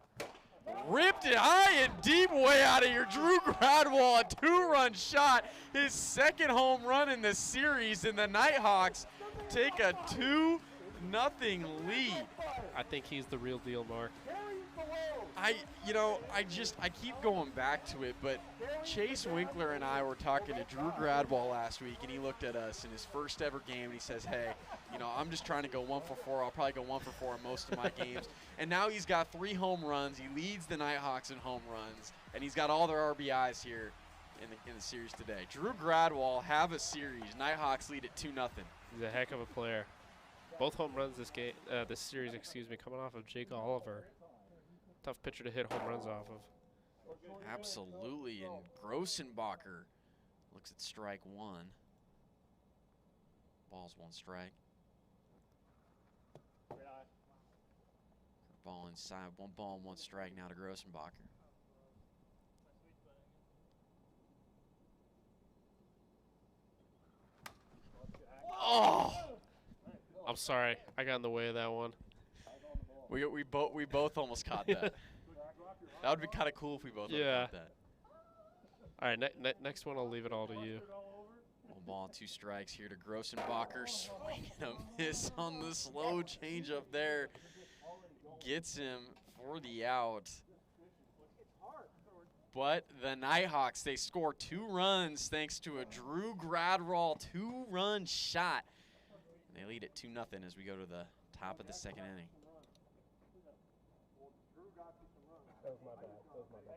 Ripped it high and deep, way out of here. Drew Gradwall, a 2-run shot, his 2nd home run in the series, and the Nighthawks take a 2-0 lead. I think he's the real deal, Mark. I keep going back to it, but Chase Winkler and I were talking to Drew Gradwall last week, and he looked at us in his first ever game, and he says, hey, I'm just trying to go 1 for 4. I'll probably go 1 for 4 in most of my games. And now he's got 3 home runs. He leads the Nighthawks in home runs, and he's got all their RBIs here in the series today. Drew Gradwall have a series. Nighthawks lead at 2-0. He's a heck of a player. Both home runs this series, coming off of Jake Oliver. Tough pitcher to hit home runs off of. Absolutely, and Grossenbacher looks at strike 1. Ball's 1 strike. Ball inside, 1 ball and 1 strike now to Grossenbacher. I'm sorry. I got in the way of that one. We both almost caught that. That would be kind of cool if we both had caught that. All right, next one I'll leave it all to you. 1 ball and 2 strikes here to Grossenbacher. Swing and a miss on the slow change up there. Gets him for the out. But the Nighthawks, they score 2 runs thanks to a Drew Gradwall 2-run shot. And they lead it 2-0 as we go to the top of the 2nd inning. That was my bad. That was my bad.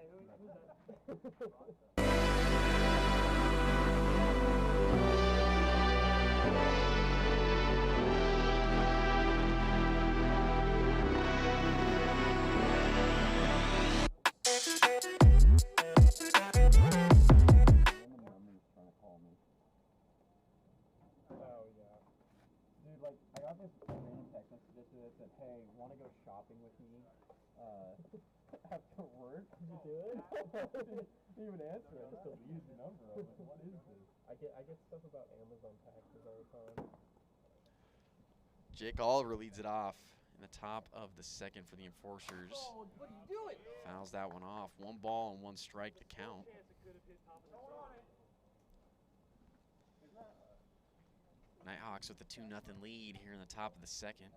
Like, I got this random text message yesterday that said, hey, want to go shopping with me after work? Did you do it? I didn't even answer. I just deleted the number. I was like, what is this? I get stuff about Amazon packages all the time. Jake Oliver leads it off in the top of the 2nd for the Enforcers. Oh, what are you doing? Fouls that one off. 1 ball and 1 strike to count. Nighthawks with a 2-0 lead here in the top of the 2nd.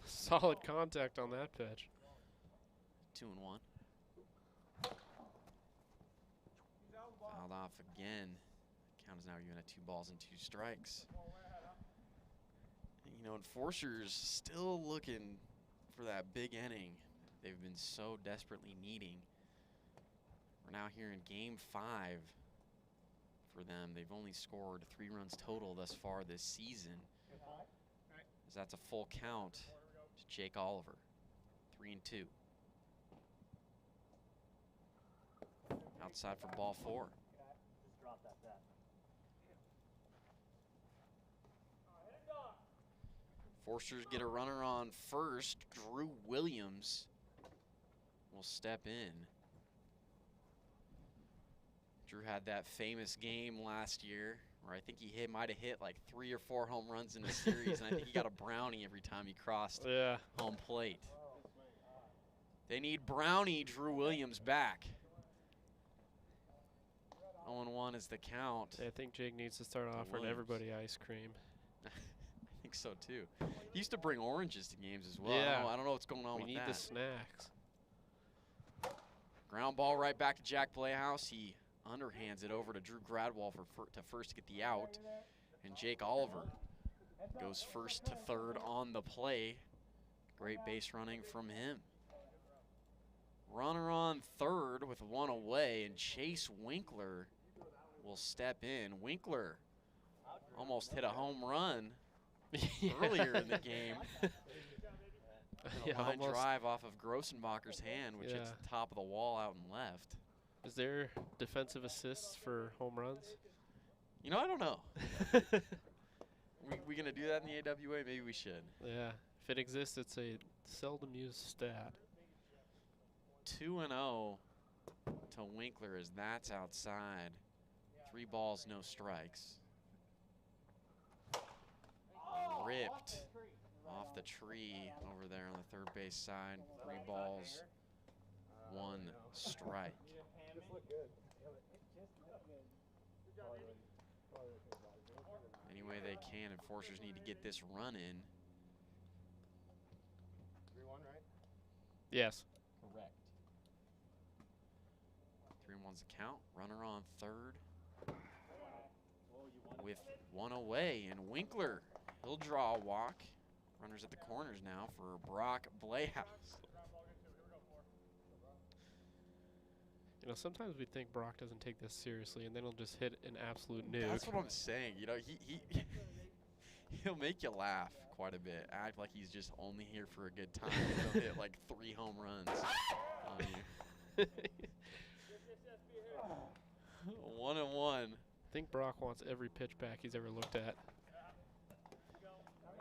Solid contact on that pitch. 2-1. Fouled off again. Count is now even at 2 balls and 2 strikes. And, you know, Enforcers still looking for that big inning they've been so desperately needing. We're now here in game 5. For them, they've only scored 3 runs total thus far this season. As that's a full count to Jake Oliver. 3-2. Outside for ball 4. Forsters get a runner on first. Drew Williams will step in. Drew had that famous game last year where I think he might have hit like 3 or 4 home runs in a series, and I think he got a brownie every time he crossed home plate. They need brownie Drew Williams back. 0-1 is the count. I think Jake needs to start offering everybody ice cream. I think so too. He used to bring oranges to games as well. Yeah. I don't know what's going on with that. We need the snacks. Ground ball right back to Jack Playhouse. He underhands it over to Drew Gradwall to first to get the out. And Jake Oliver goes first to third on the play. Great base running from him. Runner on third with 1 away, and Chase Winkler will step in. Winkler almost hit a home run earlier in the game. A line drive off of Grossenbacher's hand, which hits the top of the wall out and left. Is there defensive assists for home runs? You know, I don't know. we gonna do that in the AWA? Maybe we should. Yeah, if it exists, it's a seldom used stat. 2-0 to Winkler as that's outside. 3 balls, no strikes. Ripped off the tree over there on the third base side. 3 balls, 1 strike. Any way they can, Enforcers need to get this run in. 3-1, right? Yes. Correct. 3-1's the count. Runner on third. With 1 away, and Winkler, he'll draw a walk. Runners at the corners now for Brock Playhouse. You know, sometimes we think Brock doesn't take this seriously, and then he'll just hit an absolute nuke. That's what I'm saying. You know, he'll make you laugh quite a bit. Act like he's just only here for a good time. He'll hit like 3 home runs on you. 1-1. I think Brock wants every pitch back he's ever looked at.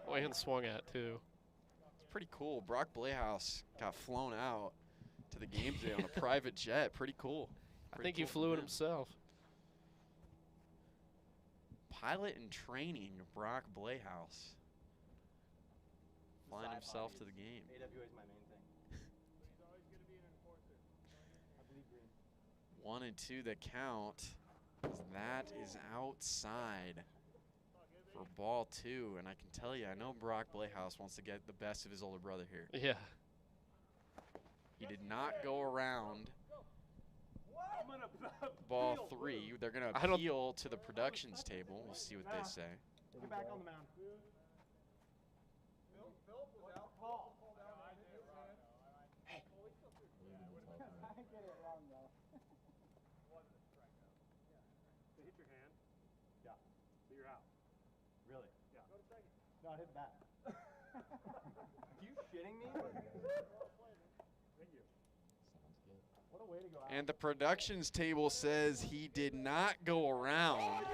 Oh, and swung at, too. It's pretty cool. Brock Playhouse got flown out to the game today on a private jet. Pretty cool. I think he flew it himself. pilot in training, Brock Blehouse, flying himself to the game. AWA is my main thing. He's always going to be an enforcer. I believe green. 1 and 2 the count. That is outside for ball 2. And I can tell you, I know Brock Blehouse wants to get the best of his older brother here. Yeah. He did not go around ball 3. They're going to appeal to the productions table. We'll see what they say. Get back on the mound. Philip was out. Paul. Hey. I get it wrong though. They hit your hand? Yeah. So you're out. Really? Yeah. Go to second. No, I hit the bat. Are you shitting me? Thank you. What a way to go out. And the productions table says he did not go around.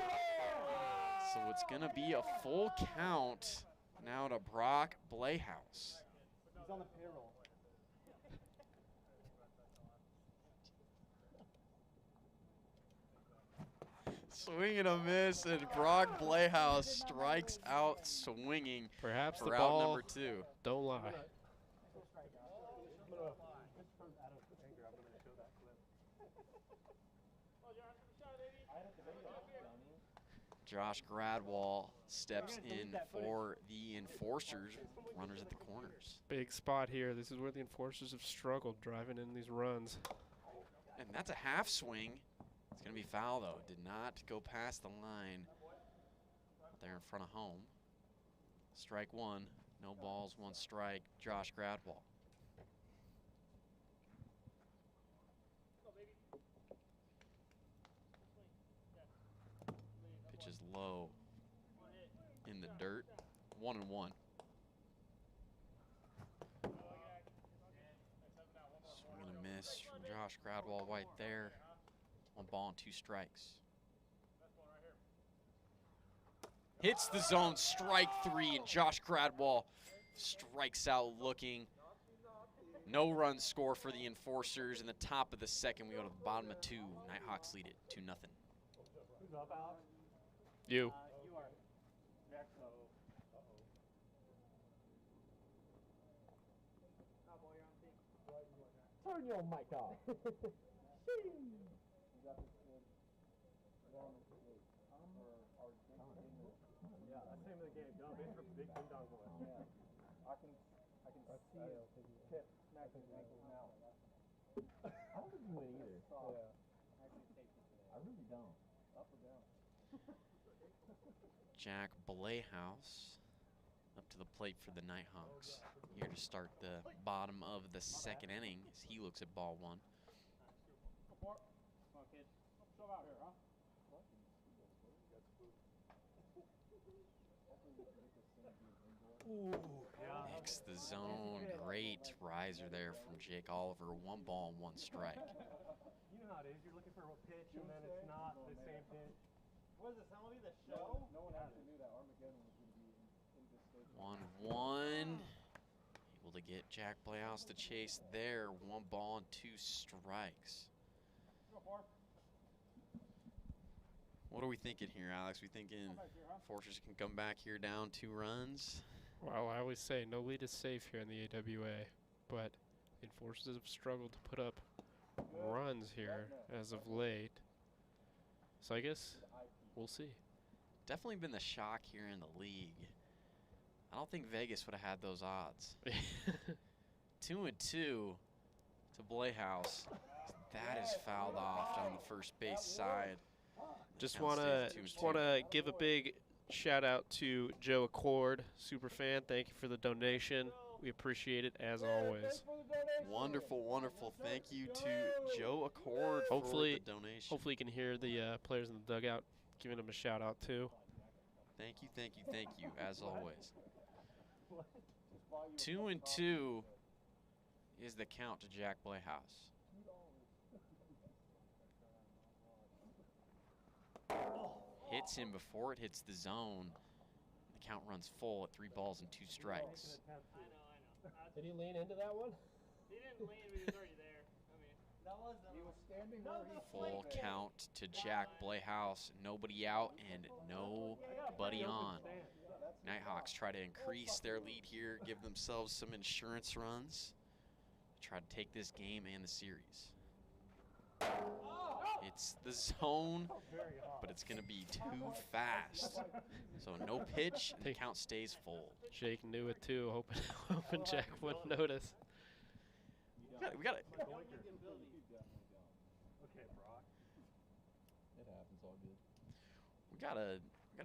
So it's going to be a full count now to Brock Blehouse. He's on the payroll. Swing and a miss, and Brock Blehouse strikes out swinging. Perhaps for the out ball number 2. don't lie. Josh Gradwall steps in for the Enforcers, runners at the corners. Big spot here. This is where the Enforcers have struggled driving in these runs. And that's a half swing. It's going to be foul, though. Did not go past the line there in front of home. Strike 1. No balls, 1 strike. Josh Gradwall. Pitch is low in the dirt. 1 and 1. Swing and a miss from Josh Gradwall right there. 1 ball and 2 strikes. Hits the zone, strike 3, and Josh Gradwall strikes out looking. No run score for the Enforcers. In the top of the second, we go to the bottom of 2. Nighthawks lead it 2-0. Who's up, Alex? You. You are. Next. Turn your mic off. Yeah, that's the name of the game. Dumb bitch for big ding dong boy. Yeah. I can see it. Tip smacking his ankles now. I don't think you win either. Yeah. I really don't. Up or down? Jack Blehouse up to the plate for the Nighthawks. Here to start the bottom of the second inning as he looks at ball 1. Come on, kid. Shove out here, huh? Ooh. Nicks the zone. Great riser there from Jake Oliver. 1 ball and 1 strike. You know how it is. You're looking for a pitch, and then it's not the same pitch. What is this, Emily, the show? No one actually knew that Armageddon was going to be in this station. 1-1. Able to get Jack Blehouse to chase there. 1 ball and 2 strikes. What are we thinking here, Alex? We thinking Enforcers can come back here down 2 runs? Well, I always say no lead is safe here in the AWA, but the Enforcers have struggled to put up runs here as of late. So I guess we'll see. Definitely been the shock here in the league. I don't think Vegas would have had those odds. 2 and 2 to Blehouse. That is fouled off on the first base side. Just wanna give a big shout out to Joe Accord, super fan. Thank you for the donation. We appreciate it as always. Wonderful, wonderful. Thank you to Joe Accord for the donation. Hopefully you can hear the players in the dugout giving them a shout out too. Thank you, thank you, thank you, as always. 2 and 2 is the count to Jack Blehouse. Hits him before it hits the zone. The count runs full at 3 balls and 2 strikes. Did he lean into that one? He didn't lean, but he was already there. I mean, Full count to Jack Playhouse. Nobody out and nobody on. Nighthawks try to increase their lead here, give themselves some insurance runs, try to take this game and the series. It's the zone, but it's going to be too fast. So no pitch, and the count stays full. Jake knew it too, hoping Jack wouldn't notice. We got it. Okay, Brock. It happens, all good. We gotta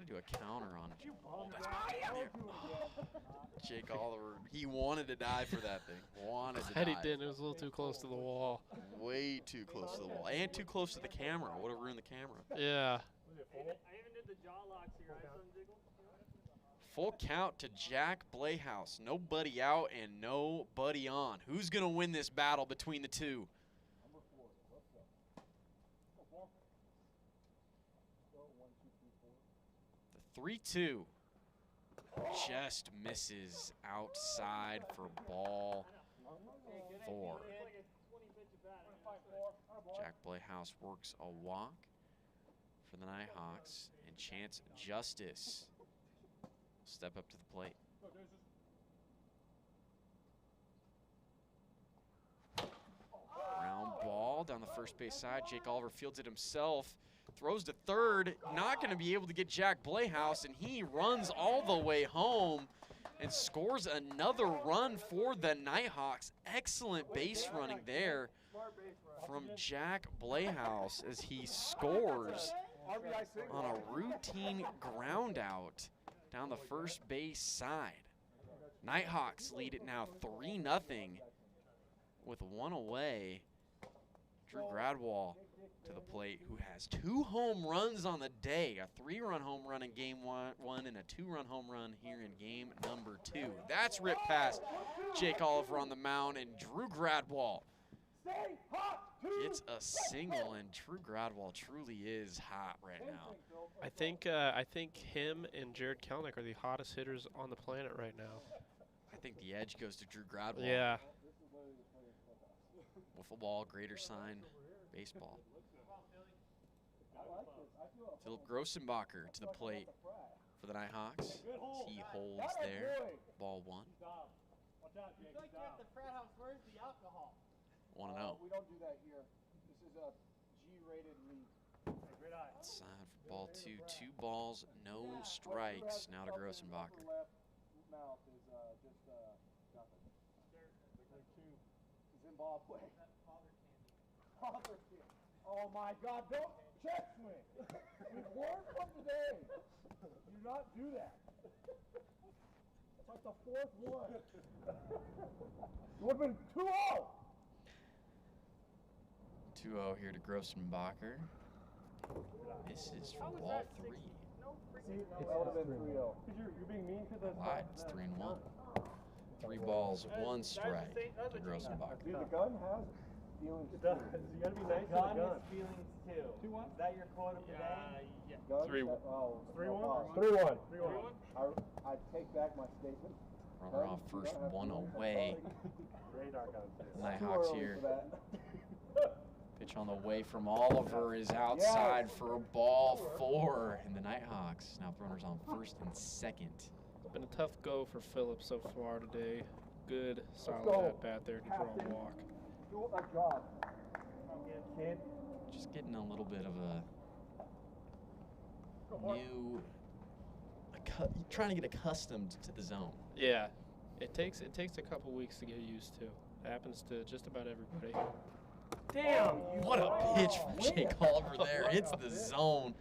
do a counter on it. Oh, that's there. Oh. Jake Oliver, he wanted to die for that thing. Wanted to die. He didn't. It was a little too close to the wall. Way too close to the wall, and too close to the camera. Would have ruined the camera. Yeah. I even did the jaw locks here, right, son Jiggle? Full count to Jack Playhouse. Nobody out and nobody on. Who's gonna win this battle between the two? Number 4. Let's go. 1, 2, 3, 4. The 3-2 just misses outside for ball 4. Jack Playhouse works a walk for the Nighthawks, and Chance Justice will step up to the plate. Ground ball down the first base side. Jake Oliver fields it himself, throws to third, not going to be able to get Jack Playhouse, and he runs all the way home and scores another run for the Nighthawks. Excellent base running there from Jack Playhouse as he scores on a routine ground out down the first base side. Nighthawks lead it now 3-0 with 1 away. Drew Gradwall to the plate, who has 2 home runs on the day, a 3-run home run in game one and a 2-run home run here in game number 2. That's ripped past Jake Oliver on the mound, and Drew Gradwall gets a single, and Drew Gradwall truly is hot right now. I think him and Jared Kelnick are the hottest hitters on the planet right now. I think the edge goes to Drew Gradwall. Yeah. Wiffle ball, greater sign, baseball. Philip Grossenbacher to the plate for the Nighthawks. He holds there. Ball 1. I feel like you're at the frat house. Where's the alcohol? 1-0. We don't do that here. This is a G-rated league. Outside for ball 2. 2 balls, no strikes. Now to Grossenbacher. Mouth is just nothing. He's in ball play. Father kid. Oh my God! Don't check me. We've learned from today. Do not do that. It's like the 4th one. It would have been 2-0. 2-0 here to Grossenbacher. Misses for ball 3. That would have been 3-0. You're being mean to the Wide, it's 3-1. 3 balls, 1 strike to Grossenbacher. Dude, the gun has feelings It does. You gotta be nice to the gun. feelings too. 2-1? Is that your quote of the day? Yeah. Guns 3-1. Oh, 3-1? 3-1. 3-1? I take back my statement. Runner off first, 1 away. Radar guns. Nighthawks Too early here. for that. Pitch on the way from Oliver is outside for ball 4. And the Nighthawks now runners on first and second. It's been a tough go for Philip so far today. Good, solid go. at bat there to draw a walk. Do a job. Kid. Just getting a little bit of a new, trying to get accustomed to the zone. Yeah, it takes a couple weeks to get used to. It happens to just about everybody. Damn! What a pitch from Jake Oliver there. Hits the zone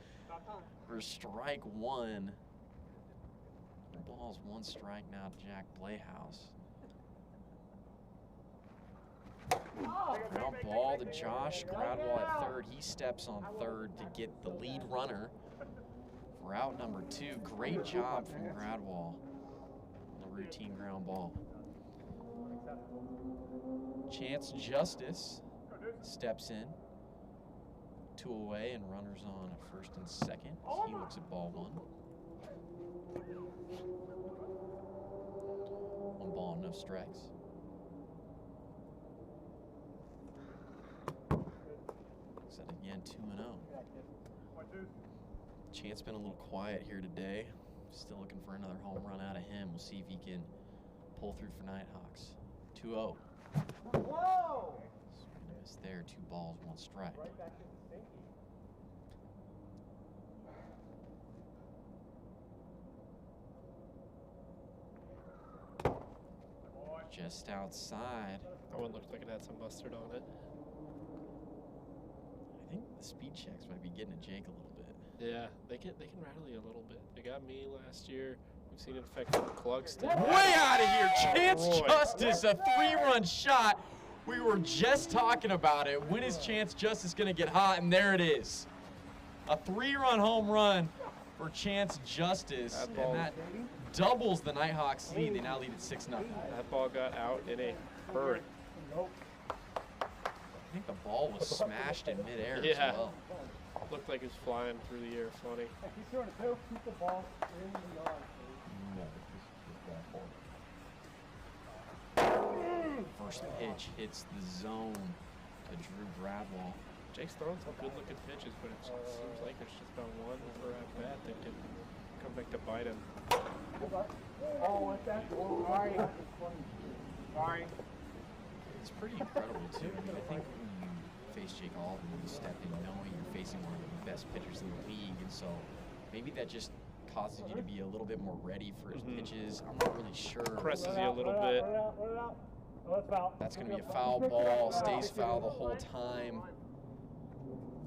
for strike 1. Ball's 1 strike now to Jack Playhouse. Ground ball to Josh Gradwall at third. He steps on third to get the lead runner for out number 2. Great job from Gradwall on the routine ground ball. Chance Justice steps in. 2 away and runners on at first and second as he looks at ball 1. 1 ball, no strikes. at again 2-0. Chance been a little quiet here today. Still looking for another home run out of him. We'll see if he can pull through for Nighthawks. 2-0. Whoa! Swing and a miss there. 2 balls, 1 strike. Just outside. That one looked like it had some mustard on it. I think the speed checks might be getting to Jake a little bit. Yeah, they can rattle you a little bit. They got me last year. We've seen it affect Clugston. Way out of here! Chance Roy. Justice, a 3-run shot. We were just talking about it. When is Chance Justice going to get hot? And there it is. A 3-run home run for Chance Justice. And that doubles the Nighthawks lead. They now lead at 6-0. That ball got out in a hurry. I think the ball was smashed in midair Yeah. as well. Looked like it was flying through the air. Funny. He's throwing it too. Keep the ball in the yard. First pitch hits the zone to Drew Bradwell. Jake's throwing some good-looking pitches, but it seems like there's just about one per at bat that can come back to bite him. Oh, what's that? Oh, sorry. Sorry. It's pretty incredible, too. I mean, I think when you face Jake Oliver, you step in knowing you're facing one of the best pitchers in the league, and so maybe that just causes you to be a little bit more ready for his pitches. I'm not really sure. Presses you a little bit. That's going to be a foul ball. Stays foul the whole time.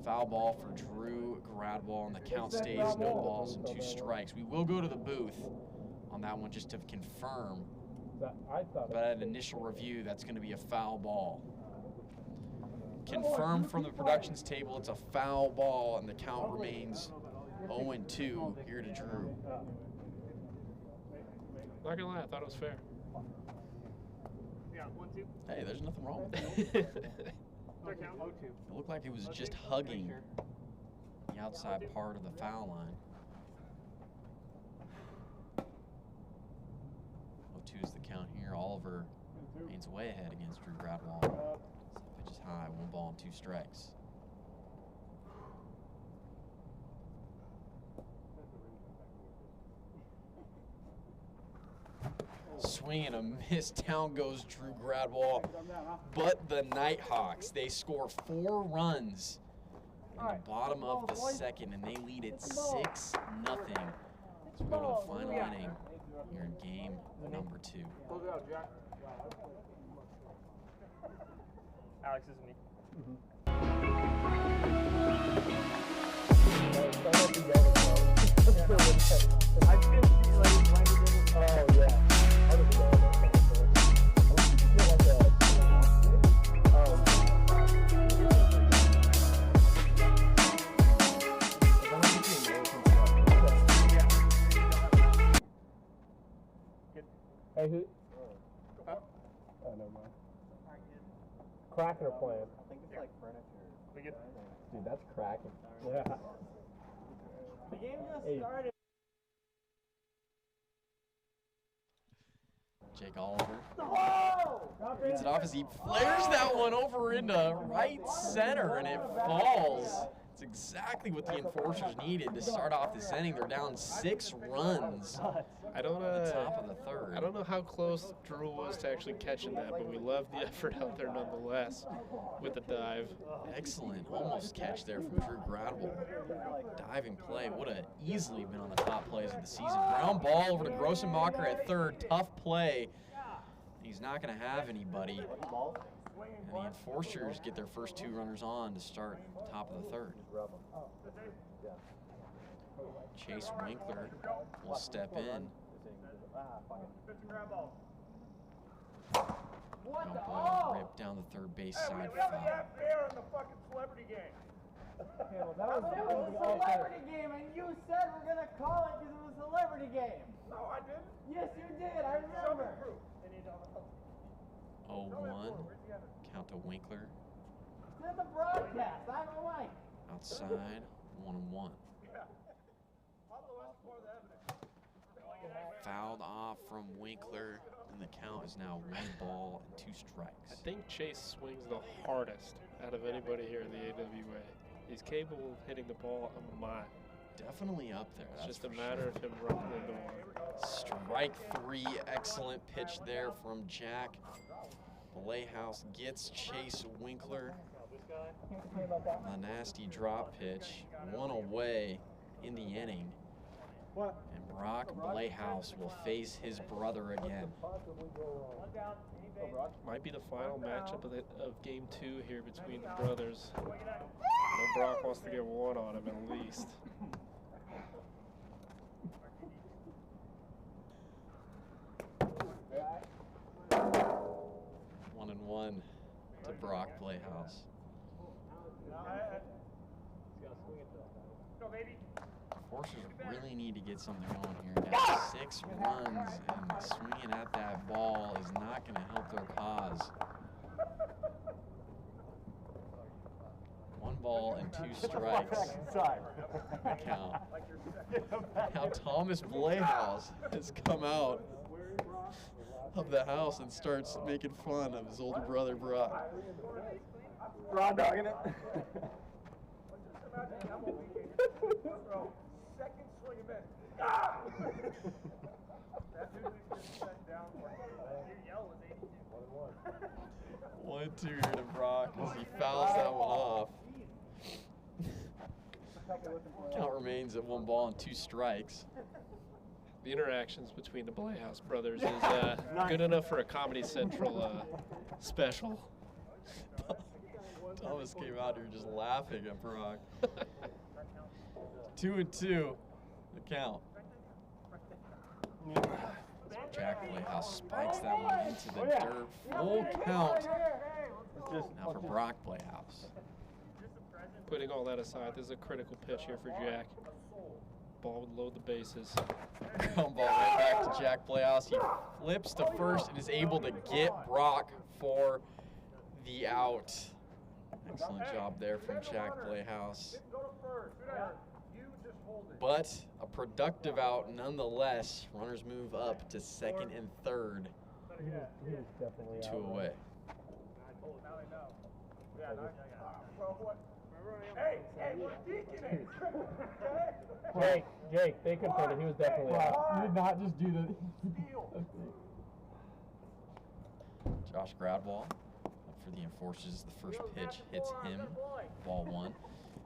Foul ball for Drew Gradwell, and the count stays no balls and 2 strikes. We will go to the booth on that one just to confirm. But at an initial review, that's going to be a foul ball. Confirmed from the productions table, it's a foul ball, and the count remains 0-2 here to Drew. Not gonna lie, I thought it was fair. Hey, there's nothing wrong with that. It looked like it was just hugging the outside part of the foul line. 0-2 is the count here. Oliver remains way ahead against Drew Gradwell. So pitch is high, 1 ball and 2 strikes. Swing and a miss. Down goes Drew Gradwell. But the Nighthawks, they score 4 runs in the bottom of the second, and they lead it 6-0. So we go to the final inning here in game number 2. Alex, isn't he? Oh, yeah. Hey, who? Oh, never mind. Cracking or playing? I think it's like furniture. Dude, that's cracking. Yeah. The game just started. Jake Oliver reads it off as he flares that one over into right center, and it falls. It's exactly what the Enforcers needed to start off this inning. They're down 6 runs I don't at the top of the third. I don't know how close Drew was to actually catching that, but we love the effort out there nonetheless with the dive. Excellent almost catch there from Drew Gradwell. Diving play would have easily been on the top plays of the season. Ground ball over to Grossenbacher at third. Tough play. He's not going to have anybody. And the Enforcers get their first 2 runners on to start top of the third. Chase Winkler will step in. Ground ball ripped down the third base side foul. fair in the fucking celebrity game. It was a celebrity game, and you said we're gonna call it because it was a celebrity game. No, I didn't. Yes, you did. I remember. 0-1. Count to Winkler. It's in the broadcast. I don't like. Outside. 1-1. Fouled off from Winkler, and the count is now 1 ball and 2 strikes. I think Chase swings the hardest out of anybody here in the AWA. He's capable of hitting the ball a mile. Definitely up there. It's just a matter of him running into one. Strike 3. Excellent pitch there from Jack. Playhouse gets Chase Winkler. A nasty drop pitch. 1 away in the inning. And Brock Playhouse will face his brother again. Might be the final matchup of game 2 here between the brothers. I know Brock wants to get one on him at least. One and one to Brock Playhouse. Forcers really need to get something going here. Down 6 runs, and swinging at that ball is not going to help their cause. 1 ball and 2 strikes. Count. Now Thomas Playhouse has come out of the house and starts making fun of his older brother Brock. Raw dogging it. Second swing and miss. Ah! That dude just set down for your yell was 82. 1-2 here to Brock as he fouls that one off. Count remains at 1 ball and 2 strikes. The interactions between the Playhouse brothers is good enough for a Comedy Central special. Thomas came out here just laughing at Brock. 2-2, the count. Jack Playhouse spikes that one into the dirt. Full count. Now for Brock Playhouse. Putting all that aside, this is a critical pitch here for Jack. Ball would load the bases. Ground ball right back to Jack Playhouse. He flips to first and is able to get Brock for the out. Excellent job there from Jack Playhouse. But a productive out nonetheless. Runners move up to 2nd and 3rd. 2 away. Hey, we're deaconing. Okay? Jake, they confirmed it. He was definitely out. You did not just do the Josh Gradwall up for the Enforcers. The first pitch hits him, ball 1.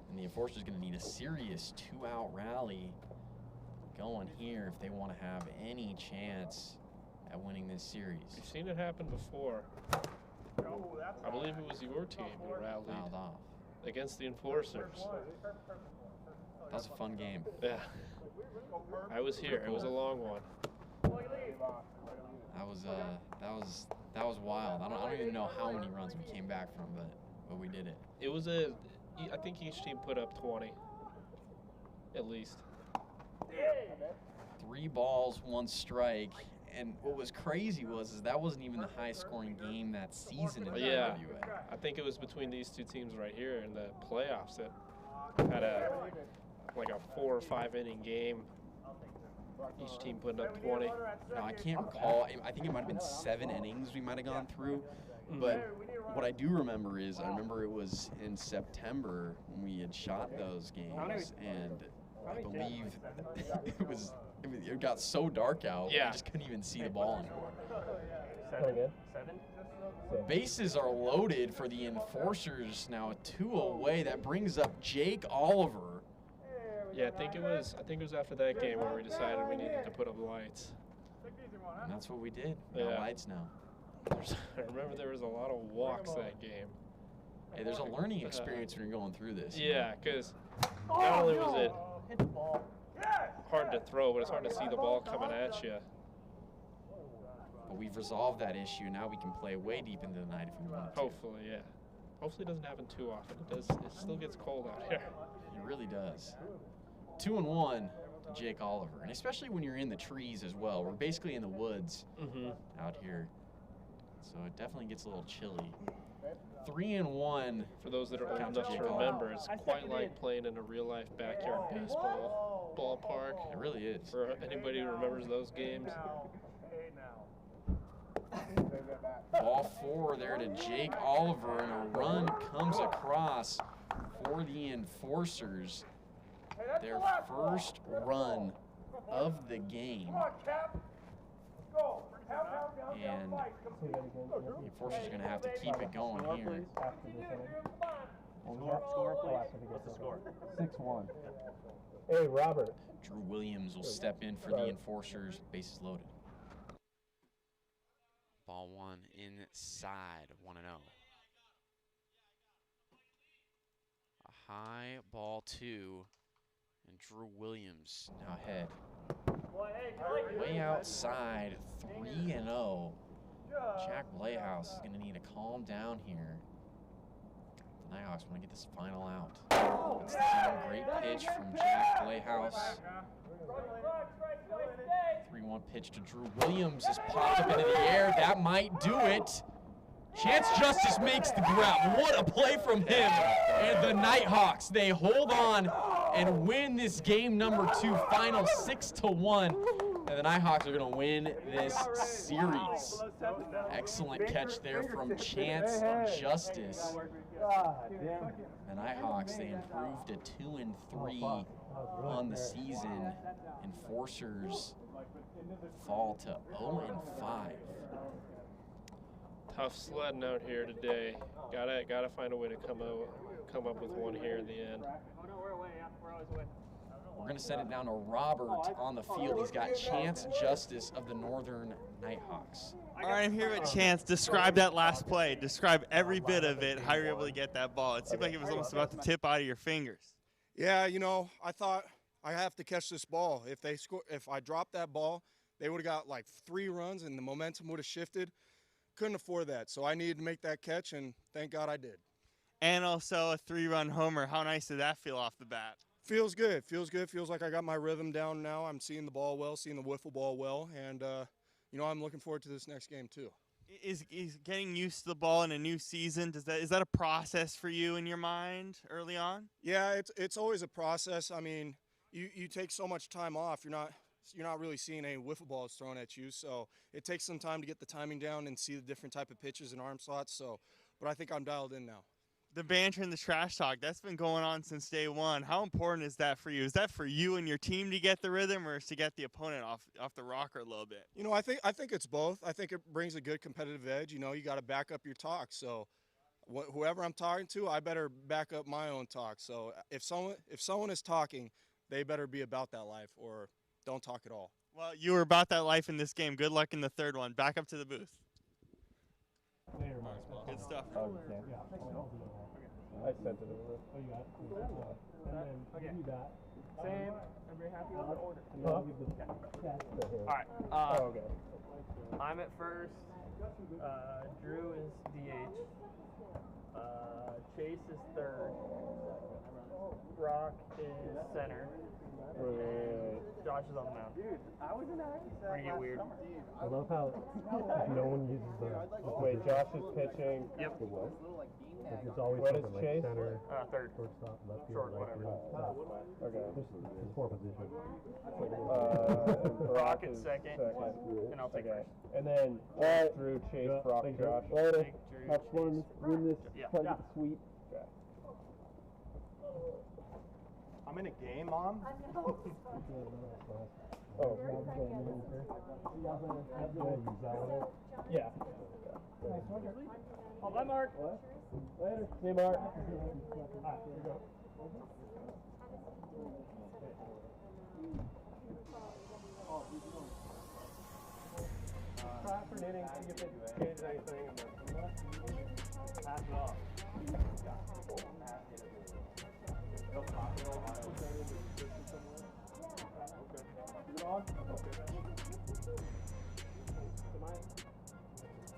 And the Enforcers going to need a serious 2-out rally going here if they want to have any chance at winning this series. We've seen it happen before. I believe it was your team who rallied off against the Enforcers. That was a fun game. Yeah. I was here. It was a long one. That was wild. I don't even know how many runs we came back from, but we did it. It was I think each team put up 20, at least. 3 balls, 1 strike. And what was crazy was that wasn't even the highest scoring game that season in the AWA. I think it was between these 2 teams right here in the playoffs that had like a 4 or 5 inning game. Each team putting up 20. No, I can't recall. I think it might have been 7 innings we might have gone through. But what I do remember is I remember it was in September when we had shot those games, and I believe it got so dark out, we just couldn't even see the ball anymore. 7? Bases are loaded for the Enforcers now, 2 away. That brings up Jake Oliver. Yeah, I think it was after that game where we decided we needed to put up lights. And that's what we did. Yeah. No lights now. I remember there was a lot of walks that game. Hey, there's a learning experience when you're going through this. Yeah, because not only was it hard to throw, but it's hard to see the ball coming at you. But we've resolved that issue. Now we can play way deep into the night if we want to. Hopefully, yeah. Hopefully it doesn't happen too often. It still gets cold out here. It really does. 2-1 to Jake Oliver. And especially when you're in the trees as well. We're basically in the woods out here. So it definitely gets a little chilly. 3-1. For those that are old enough to remember, it's quite like playing in a real-life backyard baseball ballpark. It really is. For anybody who remembers those games. Ball 4 there to Jake Oliver, and a run comes across for the Enforcers. Their first run of the game. And the Enforcers are going to have to keep it going here. Score, please. What's the score? 6-1. Hey, Robert. Drew Williams will step in for the Enforcers. Bases loaded. Ball one inside, 1-0. A high ball two, and Drew Williams now ahead. Way outside, 3-0. Jack Playhouse is going to need to calm down here. The Nighthawks want to get this final out. That's a great pitch from Jack Playhouse. 3-1 pitch to Drew Williams is popped up into the air. That might do it. Chance Justice makes the grab. What a play from him. And the Nighthawks, they hold on and win this game number 2, final 6-1. And the Nighthawks are going to win this series. Excellent catch there from Chance Justice. The Nighthawks, they improved to 2-3 on the season. Enforcers fall to 0-5. Tough sledding out here today. Gotta find a way to come up with one here in the end. We're going to send it down to Robert on the field. He's got Chance Justice of the Northern Nighthawks. All right, I'm here with Chance. Describe that last play. Describe every bit of it, how you're able to get that ball. It seemed like it was almost about to tip out of your fingers. Yeah, you know, I thought I have to catch this ball. If I dropped that ball, they would have got like 3 runs and the momentum would have shifted. Couldn't afford that, so I needed to make that catch, and thank God I did. And also a 3-run homer. How nice did that feel off the bat? Feels good. Feels good. Feels like I got my rhythm down now. I'm seeing the ball well, seeing the wiffle ball well, and you know, I'm looking forward to this next game too. Is getting used to the ball in a new season, is that a process for you in your mind early on? Yeah, it's always a process. I mean, you take so much time off. You're not really seeing any wiffle balls thrown at you, so it takes some time to get the timing down and see the different type of pitches and arm slots. So, but I think I'm dialed in now. The banter and the trash talk, that's been going on since day one. How important is that for you? Is that for you and your team to get the rhythm, or is to get the opponent off the rocker a little bit? You know, I think it's both. I think it brings a good competitive edge. You know, you got to back up your talk. So whoever I'm talking to, I better back up my own talk. So if someone is talking, they better be about that life or don't talk at all. Well, you were about that life in this game. Good luck in the third one. Back up to the booth. Good stuff. I sent it over. Oh, you got it? And then give me that. Same. Everybody happy with the order? All right. Okay. I'm at first. Drew is DH. Chase is third. Rock is center. Josh is on the mound. Dude, I was in We're gonna get weird. I love how no one uses the. Wait, Josh is pitching. Yep. It's always what is Chase? Like center, third. Shortstop, left field, right field. Okay. There's 4 positions. Rock is second, and I'll take first. And then Drew, Chase, Rock, Josh. Later. Have fun. Win this. Try to get sweet. Okay. I'm in a game, Mom. Oh. Yeah. Oh, bye, Mark. What? Later. See you, Mark. All right, here we go. Try for an inning, see if it changes anything, and pass it off.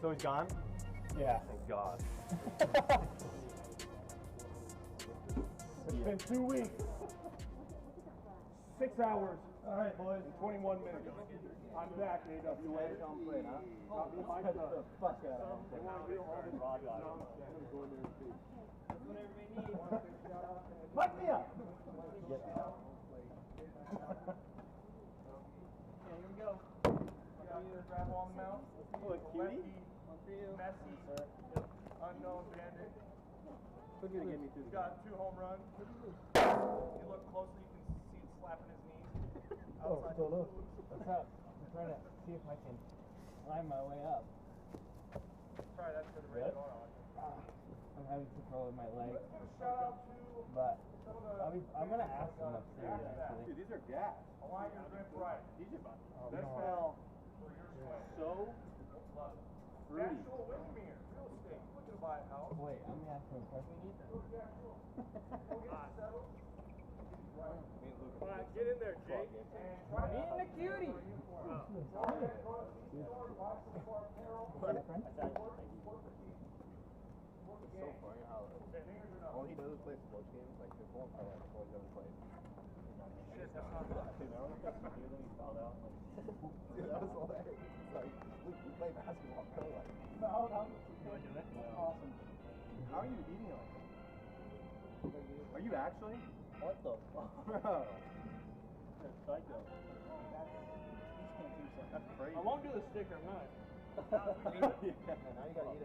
So he's gone? Yeah. Thank God. It's been 2 weeks. 6 hours. All right, boys. 21 minutes. I'm back, AWA. Don't play, huh? Get the fuck out of here. Fuck me up! Get out. Yeah, here we go. Grab on the mount. Look, cutie. Messi. Unknown bandit. He's got 2 home runs. You look closely, you can see it slapping his knees. Outside. What's up? I'm trying to see if I can climb my way up. Try that to the red bar. I'm having some trouble with my legs. But I'm gonna ask them upstairs actually. Dude, these are gas. Align your grip right. These are fun. This fell so fruity. National Windermere, real estate. Looking to buy a house. Wait, I'm gonna ask them a question. Get in there, Jake. Meeting the cutie. So funny how all he does is play sports games, like his whole entire life, all he does is play. Dude, that was hilarious. It's like, we play basketball, so like, you wanna do it? Awesome. How are you eating like that? Are you actually? What the fuck? Bro. That's psycho. That's crazy. I won't do the stick or not. Now you gotta eat it.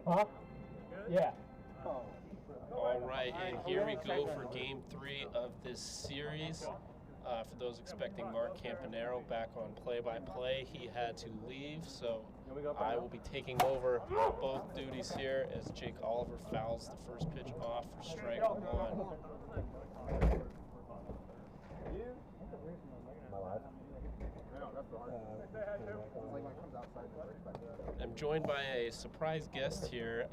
Huh? Yeah. Oh. All right, and here we go for Game 3 of this series. For those expecting Mark Campanaro back on play-by-play, he had to leave, so I will be taking over both duties here as Jake Oliver fouls the first pitch off for strike 1. I'm joined by a surprise guest here,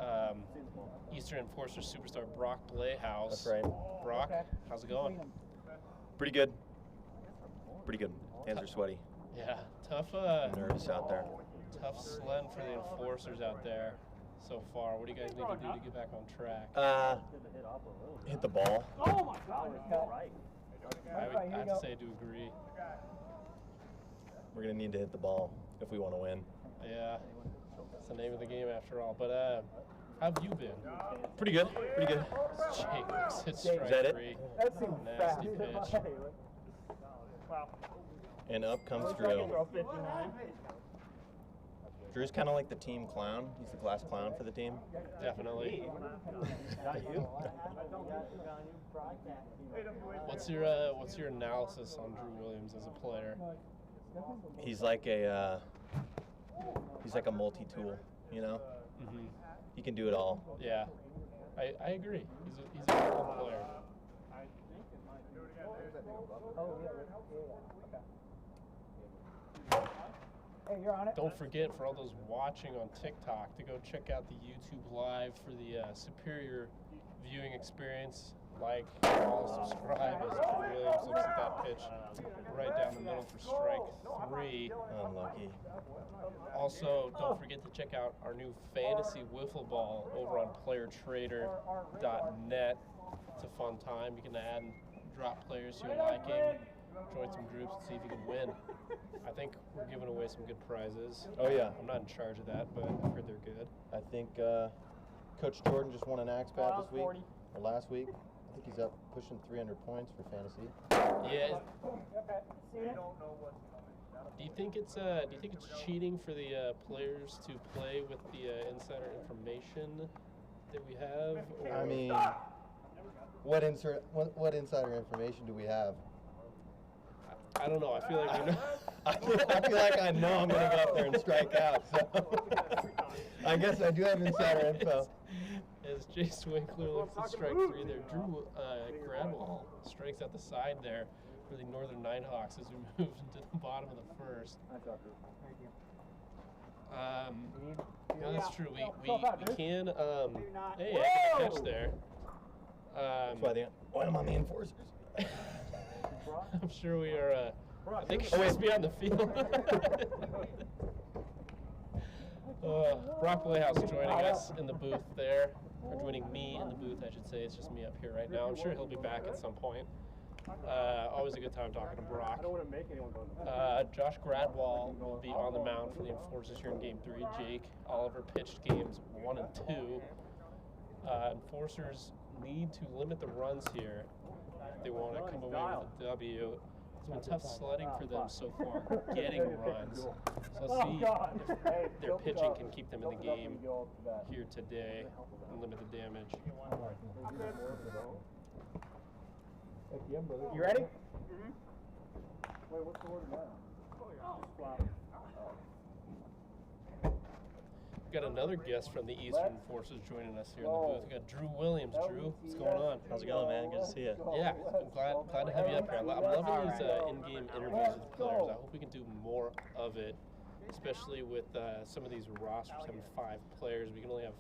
Eastern Enforcer superstar Brock Playhouse. That's right. Brock, how's it going? Pretty good. Pretty good. Hands are sweaty. Yeah, tough. Nervous out there. Tough sledding for the Enforcers out there so far. What do you guys need to do to get back on track? Hit the ball. Oh my God! I would have to say I do agree. We're gonna need to hit the ball if we want to win. Yeah, it's the name of the game after all. But how have you been? Pretty good. Pretty good. Jake looks at strike Is that it? 3. That seems Nasty pitch. And up comes Drew. Drew's kind of like the team clown. He's the class clown for the team. Definitely. Not you. What's your analysis on Drew Williams as a player? He's like a multi-tool. You know. Mm-hmm. He can do it all. Yeah, I agree. He's a good player. Hey, you're on it. Don't forget, for all those watching on TikTok, to go check out the YouTube Live for the superior viewing experience. Like, follow, subscribe as Drew Williams looks at that pitch right down the middle for strike 3. Unlucky. Also, don't forget to check out our new fantasy wiffle ball over on playertrader.net. It's a fun time. You can add and drop players you're liking, join some groups, and see if you can win. I think we're giving away some good prizes. Oh yeah. I'm not in charge of that, but I've heard they're good. I think Coach Jordan just won an axe pad this week or last week. I think he's up pushing 300 points for fantasy. Yeah. Do you think it's cheating for the players to play with the insider information that we have? Or? I mean, what insider information do we have? I don't know. I feel like we know. I feel like I know I'm going to go up there and strike out. So I guess I do have insider info. As Jay Swinkler looks at strike 3 there, Drew Gradwell strikes out the side there for the Northern Nighthawks as we move into the bottom of the first. No, that's true. We can. Hey, I got a catch there. That's why I'm on the Enforcers. I'm sure we are. I think we're supposed to be on the field. Brock Playhouse joining us in the booth there. Or joining me in the booth, I should say. It's just me up here right now. I'm sure he'll be back at some point. Always a good time talking to Brock. I don't want to make anyone go. Josh Gradwell will be on the mound for the Enforcers here in Game 3. Jake Oliver pitched games 1 and 2. Enforcers need to limit the runs here if they want to come away with a W. It's been tough sledding for them so far, getting runs. So Let's see if their pitching can keep them in the game here today and limit the damage. You ready? Wait, what's the order now? Got another guest from the Eastern Forces joining us here in the booth. We got Drew Williams. Drew, what's going on? How's it going, man? Good to see you. Yeah, I'm glad to have you up here. I'm loving these in-game interviews with the players. I hope we can do more of it, especially with some of these rosters having 5 players. We can only have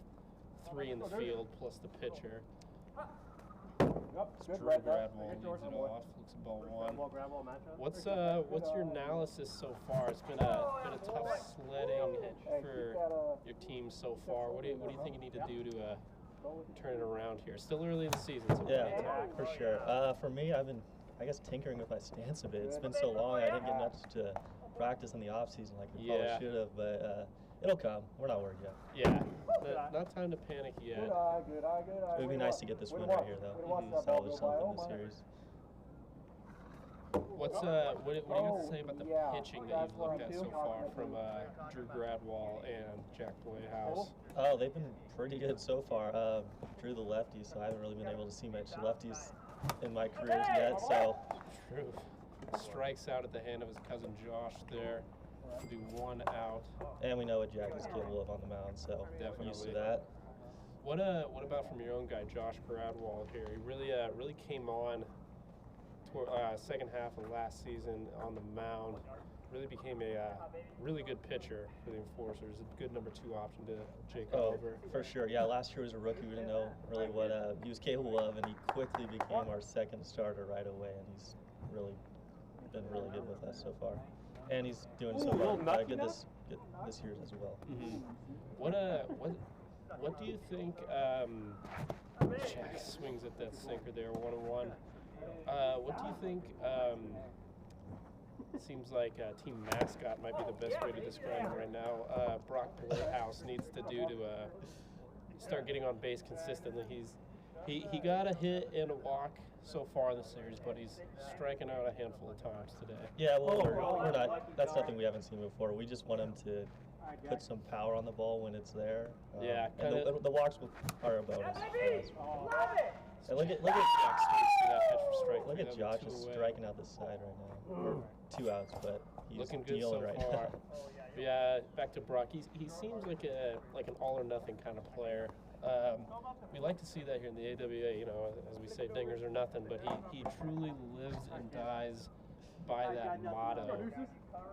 3 in the field plus the pitcher. Drew Gradwell leads it off. Looks at ball 1. What's your analysis so far? It's been a tough sledding for your team so far. What do you think you need to do to turn it around here? Still early in the season, so yeah, for sure. For me, I've been, I guess, tinkering with my stance a bit. It's been so long, I didn't get much to practice in the off season like I probably should have, but it'll come. We're not worried yet. Yeah, not time to panic yet. It would be nice to get this win right here, though. Salvage something in this series. What do you have to say about the pitching that you've looked at so far from Drew Gradwell and Jack Playhouse? Oh, they've been pretty good so far. Drew the lefty, so I haven't really been able to see much lefties in my careers yet. So true. Strikes out at the hand of his cousin Josh there. Should be 1 out. And we know what Jack is capable of on the mound, so definitely used to that. What about from your own guy, Josh Gradwell here? He really came on toward second half of last season on the mound. Really became a really good pitcher for the Enforcers. A good number 2 option to Jake Oliver. For sure. Yeah, last year was a rookie. We didn't know really what he was capable of, and he quickly became our second starter right away, and he's really been really good with us so far. And he's doing so good this year as well. Mm-hmm. What do you think? Jack swings at that sinker there, 1-1. What do you think? It seems like team mascot might be the best way to describe him right now. Brock Playhouse needs to do to start getting on base consistently. He got a hit and a walk so far in the series, but he's striking out a handful of times today. Yeah, well, we're not. That's nothing we haven't seen before. We just want him to put some power on the ball when it's there. Yeah, and the walks are a bonus. And look at Josh is striking out the side right now. Or 2 outs, but he's looking good dealing so right far. now. Yeah, back to Brock. He seems like an all or nothing kind of player. We like to see that here in the AWA. You know, as we say, dingers or nothing. But he truly lives and dies by that motto.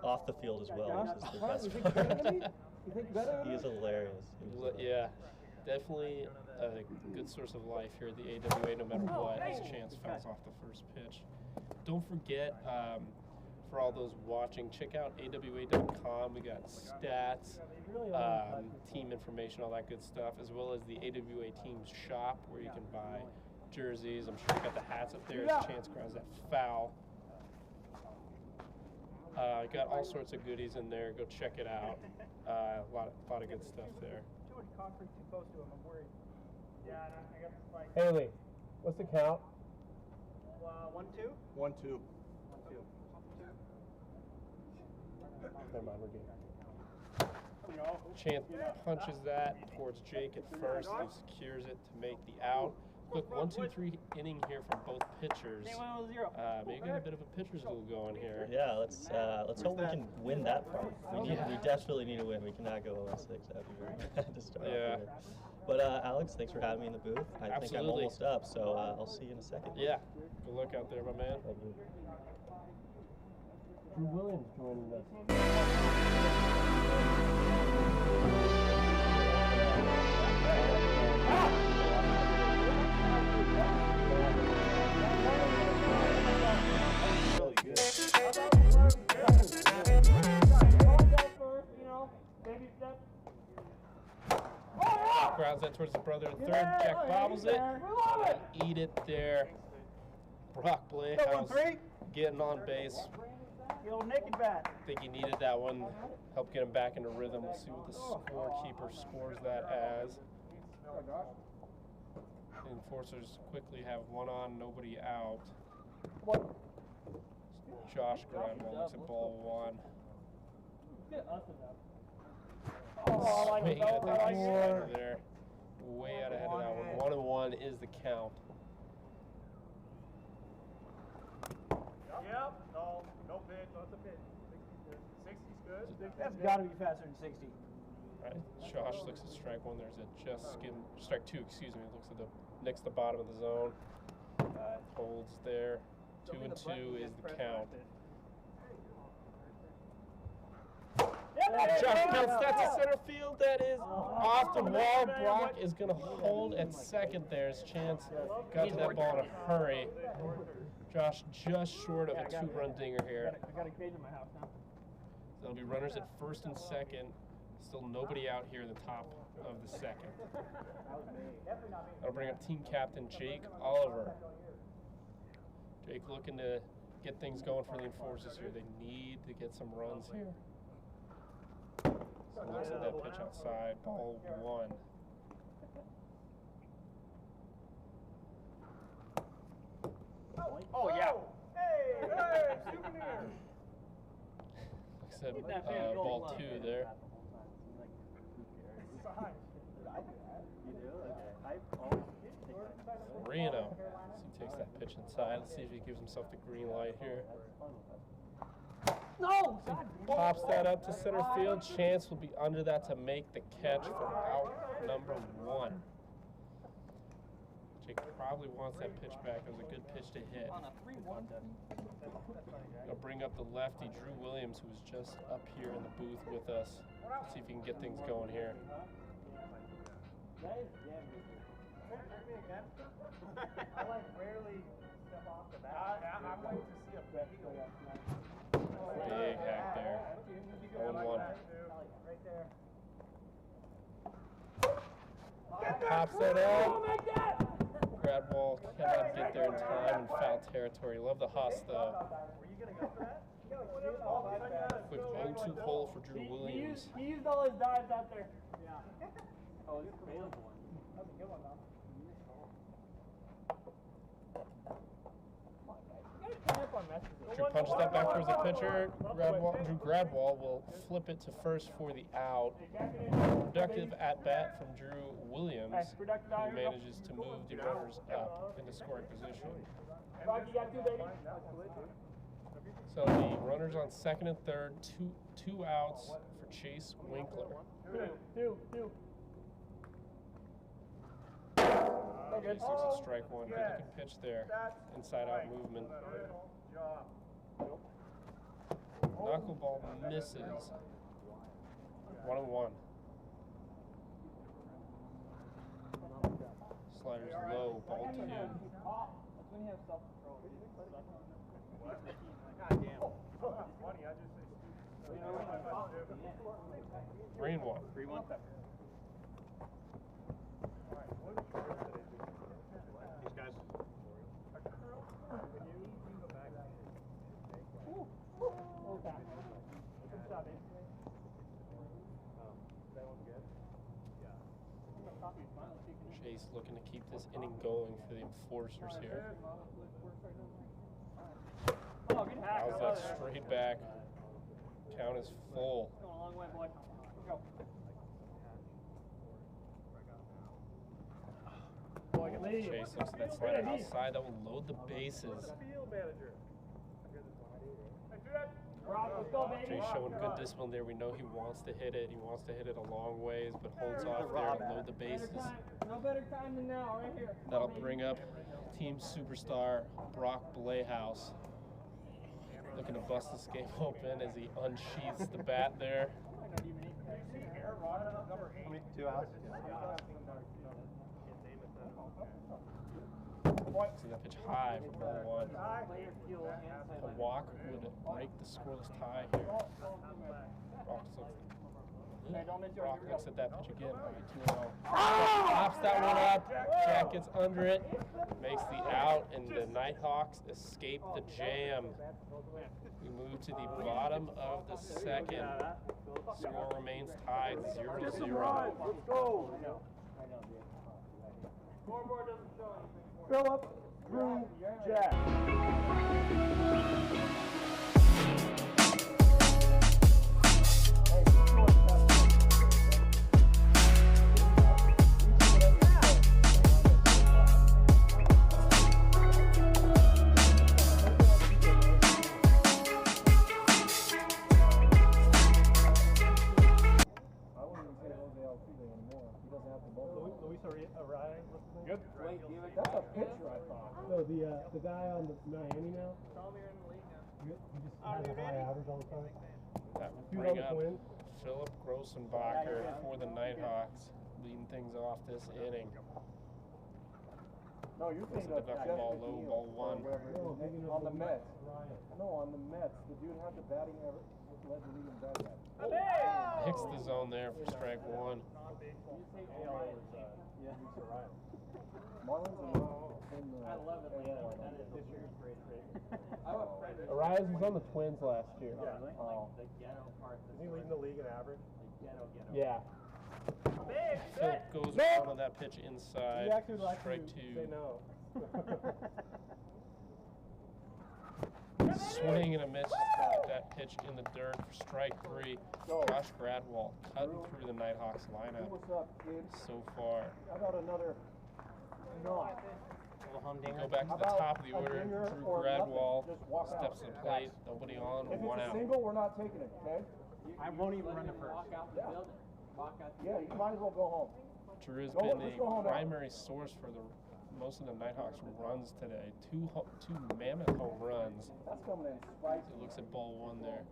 Off the field as well, which is the best part. He is hilarious. Yeah, definitely a good source of life here at the AWA. No matter what, his chance fouls off the first pitch. Don't forget, for all those watching, check out AWA.com. We got stats, team information, all that good stuff, as well as the AWA Teams shop where you can buy jerseys. I'm sure you got the hats up there. As Chance grabs that foul. Got all sorts of goodies in there. Go check it out. A lot of good stuff there. Too much concrete too close to him. I'm worried. Yeah, I got the spike. Haley, what's the count? 1-2. 1-2. Never mind, we're good. Chance punches that towards Jake at first. He secures it to make the out. Quick 1-2-3 inning here from both pitchers. Maybe got a bit of a pitcher's duel going here. Yeah, let's hope we can win that part. We desperately need to win. We cannot go 0-6 to start off with. But Alex, thanks for having me in the booth. I think I'm almost up, so I'll see you in a second. Yeah, good luck out there, my man. Thank you. Drew Williams joining us. Grounds that towards the brother at third. Jack bobbles it. Eat it there. Brock Playhouse getting on base. I think he needed that one. Help get him back into rhythm. We'll see what the scorekeeper scores that as. The Enforcers quickly have 1 on, nobody out. Josh Gradwell looks at ball 1. Oh, I like that there. Way out ahead of that one. 1-1 is the count. Yep. No pitch. That's a pitch. 60's good. That's got to be faster than 60. All right, Josh looks at strike one. There's a just skim. Strike two, excuse me. Looks at the next to the bottom of the zone. Holds there. 2-2 is the count. Josh counts that to center field. That is off the wall. Brock is going to hold at second there. His chance got to that ball in a hurry. Josh just short of a 2-run dinger here. I got a cage in my house now. So there'll be runners at first and second. Still nobody out here in the top of the second. That'll bring up team captain Jake Oliver. Jake looking to get things going for the Enforcers here. They need to get some runs here. So looks at that pitch outside, ball 1. Oh, yeah. Hey, souvenir. Looks at ball 2 there. Reno. He takes that pitch inside. Let's see if he gives himself the green light here. No! Pops that up to center field. Chance will be under that to make the catch for out number 1. Jake probably wants that pitch back. It was a good pitch to hit. I'll bring up the lefty, Drew Williams, who was just up here in the booth with us. Let's see if he can get things going here. I like rarely step off the bat. I'm waiting to see a big hack there. 1-1. Right there. Pops that up. Grad ball cannot get there in time in foul territory. Love the Huss though. Quick 0-2 hole for Drew Williams. He used all his dives out there. Yeah. Oh, this is a good one. That's a good one, though. Drew punches that back towards the pitcher. Drew Gradwall will flip it to first for the out. Productive at bat from Drew Williams, who manages to move the runners up into scoring position. So the runners on second and third, two outs for Chase Winkler. Two. Chase looks at strike one. Good looking pitch there. Inside out movement. Knuckleball misses. 1-1. Slider's low, ball 2. Green one. These guys. Chase looking to keep this inning going for the Enforcers here. How's that straight back? Count is full. Chase looks at that slider outside. That will load the bases. Jay's showing good discipline there. We know he wants to hit it. He wants to hit it a long ways, but holds off there to load the bases. No better time than now, right here. That'll bring up team superstar Brock Blayhouse. Looking to bust this game open as he unsheaths the bat there. How many? 2 outs? See that pitch high for ball 1. A walk would break the scoreless tie here. Brock looks at that pitch again. 2-0. Pops that one up. Jack gets under it. Makes the out, and the Nighthawks escape the jam. We move to the bottom of the second. Score remains tied 0-0. Let's go. Scoreboard doesn't show anything. Philip, Drew, Jack. Luis Arias. Good. Wait, that's a pitcher, I thought. No, the guy on the Miami now. He just has a high average all the time. That would He was bring on the up Twins. Philip Grossenbacher for the Nighthawks, leading things off this inning. No, you're thinking This of is the Jeff ball low, McNeil ball or one. whatever. No, I'm thinking of On the Mets. Ryan. No, on the Mets. The dude had the batting average, led the league in batting average. Hits the zone there for strike one. Marlins in the I love it. this year's great trade. Arias was on the Twins last year. Oh. The ghetto part. Is he leading the league in average? Ghetto. Yeah. Philip goes around on that pitch inside. He actually would like Strike to two. say no. Swing and a miss. That pitch in the dirt for strike three. Josh Gradwell cutting through the Nighthawks lineup What's up, kid? so far. How about another knot? We go back to the top of the order. Drew Gradwall steps to the plate. Nobody on, If one it's a out. single, we're not taking it, okay? I won't even run the first. Walk out the building. Walk out the Yeah, you might as well go home. Drew has Go been home, just go home the now. primary source for most of the Nighthawks runs today. Two mammoth home runs. That's coming in spicy. He looks at ball one there.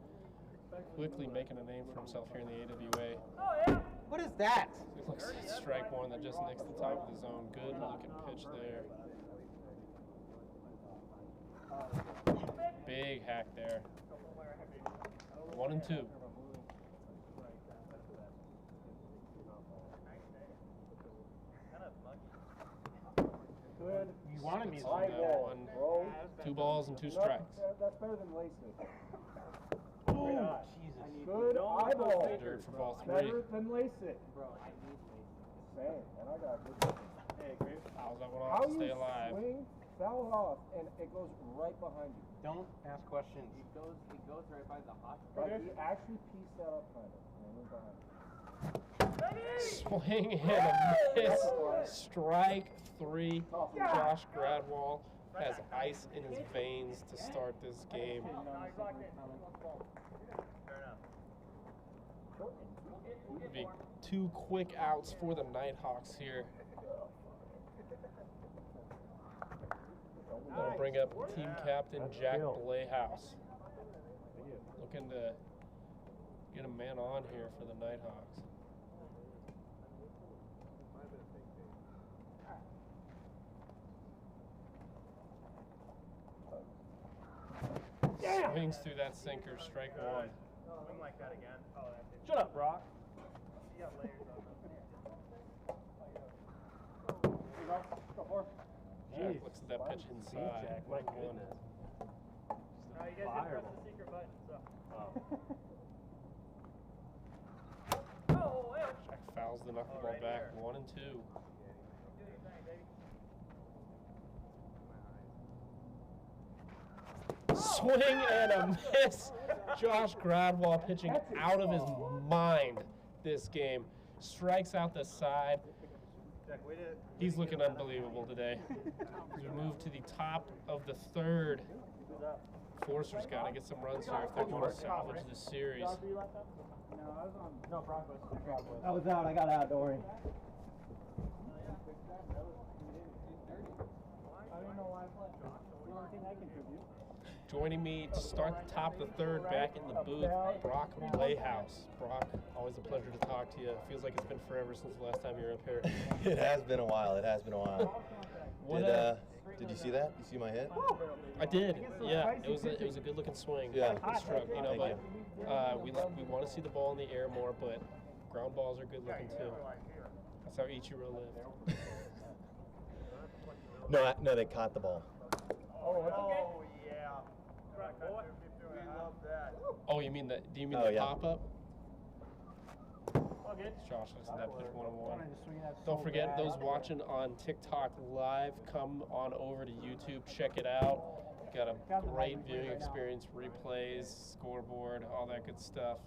Quickly making a name for himself here in the AWA. Oh, yeah. What is that? He looks at strike one that just nicks the top of the zone. Good looking pitch there. Big hack there. 1-2. Good. You wanted me to High say that. ball. Bro. 2 balls and 2 strikes. That's better than LASIK. Ooh, Good eyeball. Injured for ball 3. Better than LASIK. Bro, I need LASIK. Same. And I got good. Hey, great. Fouls that one How off to you stay alive. swing, foul it off, and it goes right behind you. Don't ask questions. It goes right by the hot. Like he actually pieced that up kind of. And went behind you. Swing and a miss. Strike 3. Josh Gradwall has ice in his veins to start this game. Would be 2 quick outs for the Nighthawks here. That'll bring up team captain Jack Blayhouse. Looking to get a man on here for the Nighthawks. Swings through that sinker, strike 1. Swing like that again. Shut up, Brock. You got layers on Jack looks at that pitch inside. Jack, my goodness. No, you guys didn't press the secret button, so. Jack fouls the knuckleball back, 1-2. Swing and a miss. Josh Gradwall pitching out of his mind this game. Strikes out the side. He's looking unbelievable today. As we move to the top of the 3rd. Forcer's got to get some runs here if they're going to salvage the series. No, Brock was. I was out. I got out. Don't worry. I don't know why I played. The only thing I contribute. Joining me to start the top of the 3rd, back in the booth, Brock Playhouse. Brock, always a pleasure to talk to you. Feels like it's been forever since the last time you were up here. It has been a while. It has been a while. Did you see that? You see my hit? I did. Yeah, it was a good looking swing. Yeah. Good stroke, you know, Thank but we want to see the ball in the air more, but ground balls are good looking too. That's how Ichiro lived. No, they caught the ball. Oh, yeah. We love that. Oh, you mean the pop up? Josh looks at that pitch 1-1. Don't forget, those watching on TikTok live, come on over to YouTube, check it out. Got a great viewing experience, replays, scoreboard, all that good stuff.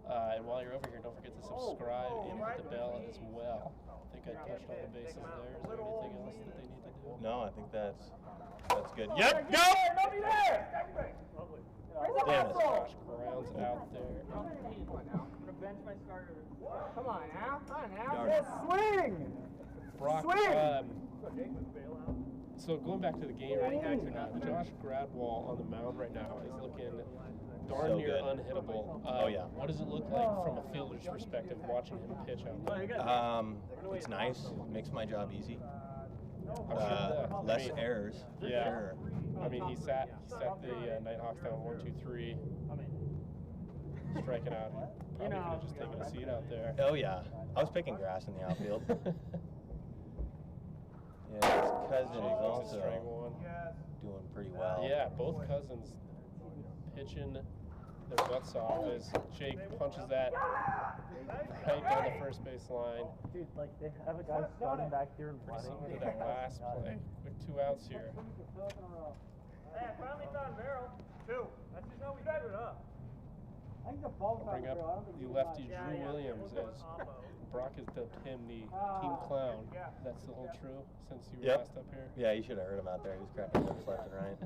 And while you're over here, don't forget to subscribe and hit the bell as well. I think I touched all the bases there. Is there anything else that they need to do? No, I think that's good. Yep, go! Nobody there! Damn it. Josh grounds out there. I'm gonna bench my starter. Come on now. Come on now. Just swing! Brock, so going back to the game, Josh Gradwall on the mound right now is looking darn So near good. unhittable. Oh, yeah. What does it look like from a fielder's perspective watching him pitch out there? It's nice. Makes my job easy. I Less mean, errors, for sure. I mean, he sat the Nighthawks down 1-2-3, striking out. He probably could have just taken a seat out there. Oh, yeah. I was picking grass in the outfield. Yeah, his cousin is also doing pretty well. Yeah, both cousins pitching their butts off as Jake punches that right down the first base line. Dude, like they have a guy starting back here and Pretty similar to that last play with 2 outs here. Hey, I finally found Merrill. 2. That's just how we do it up. I think the ball Bring up the lefty Drew Williams as Brock has dubbed him the team clown. That's the whole true since you were last up here. Yeah, you should have heard him out there. He was cracking jokes left and right.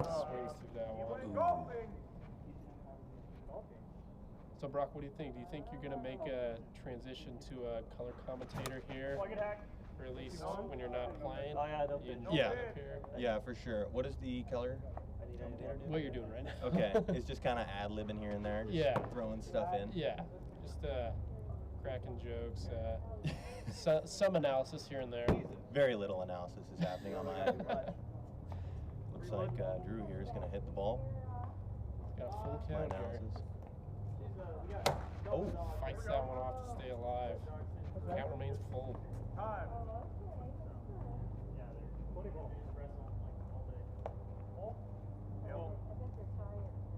Swings through that one. So Brock, what do you think? Do you think you're going to make a transition to a color commentator here? Or at least when you're not playing? Yeah, for sure. What does the color commentator do? What you're doing right now. Okay, it's just kind of ad-libbing here and there, just throwing stuff in. Yeah, just cracking jokes, some analysis here and there. Very little analysis is happening on my end. Looks like Drew here is going to hit the ball. Got a full count here. Oh, fights that one off to stay alive. Count remains full.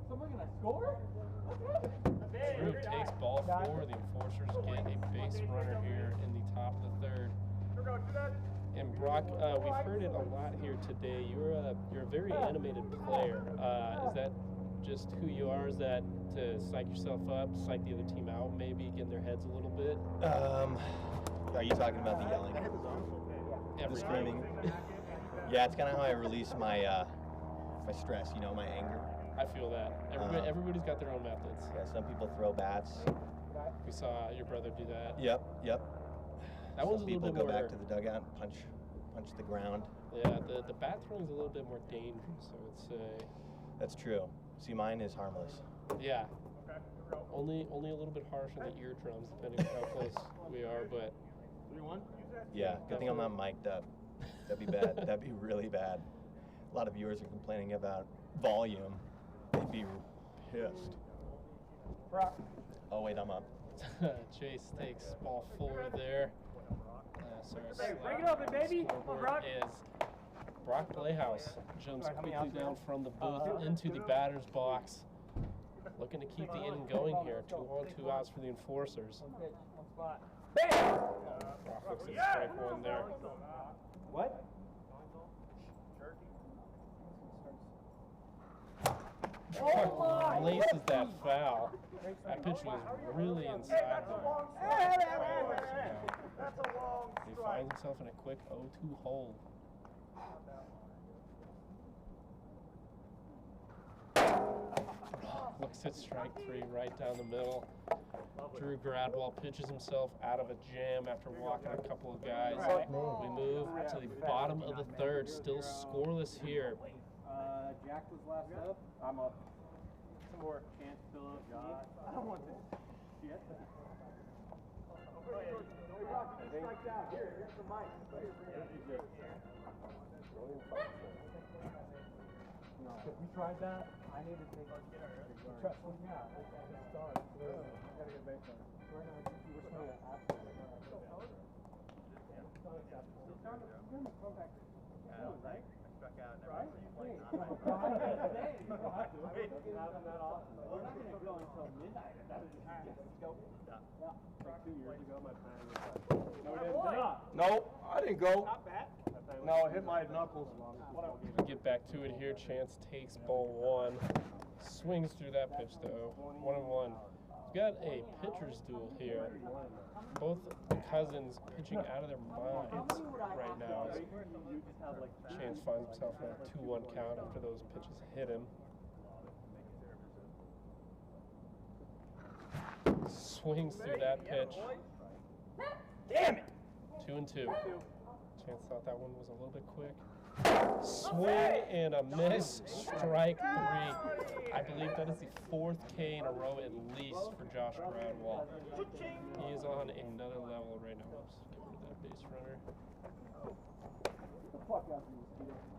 Someone gonna score? Drew takes ball 4. The Enforcers get a base runner here in the top of the 3rd. And Brock, we've heard it a lot here today. You're a very animated player. Is that just who you are? Is that to psych yourself up, psych the other team out, maybe get in their heads a little bit? Are you talking about the yelling? The screaming? Yeah, it's kind of how I release my my stress, you know, my anger. I feel that. Everybody's got their own methods. Yeah, some people throw bats. We saw your brother do that. Yep. That one's Some a little people bit go more, back to the dugout and punch the ground. Yeah, the bat throwing's a little bit more dangerous, I would say. That's true. See, mine is harmless. Yeah. Only a little bit harsh on the eardrums, depending on how close we are, but 3-1? Yeah, good thing I'm not mic'd up. That'd be bad. That'd be really bad. A lot of viewers are complaining about volume. They'd be pissed. Oh, wait, I'm up. Chase takes ball 4 there. Hey, bring it up, baby! Come on, Brock. Is Brock Playhouse jumps quickly down from the booth into the batter's box. Looking to keep the inning going here. 2 on, 2 outs for the Enforcers. Brock looks at strike 1 there. What? Brock laces that foul. That pitch was really inside there. He finds himself in a quick 0-2 hole. Looks at strike 3 right down the middle. Drew Gradwall pitches himself out of a jam after walking a couple of guys. We move to the bottom of the 3rd, still scoreless here. Jack was last up. I'm up. Some more chance to fill up. God, I don't want this shit. Strike down. Here's the mic. No, we tried that. I need to take. Trust me, yeah. Start. I gotta get base on. Right now, we're still at absolutely. Right? Struck out. Right? We're not going to go until midnight. Let's go. Yeah. Like 2 years ago, my plan was No, I didn't go. No, I hit my knuckles. We get back to it here. Chance takes ball 1. Swings through that pitch though. 1-1. We've got a pitcher's duel here. Both cousins pitching out of their minds right now. As Chance finds himself in a 2-1 count after those pitches hit him. swings through that pitch. Damn it! 2-2. Chance thought that one was a little bit quick. Swing and a miss. Strike 3. I believe that is the 4th K in a row at least for Josh Gradwall. He is on another level right now. Oops, get rid of that base runner.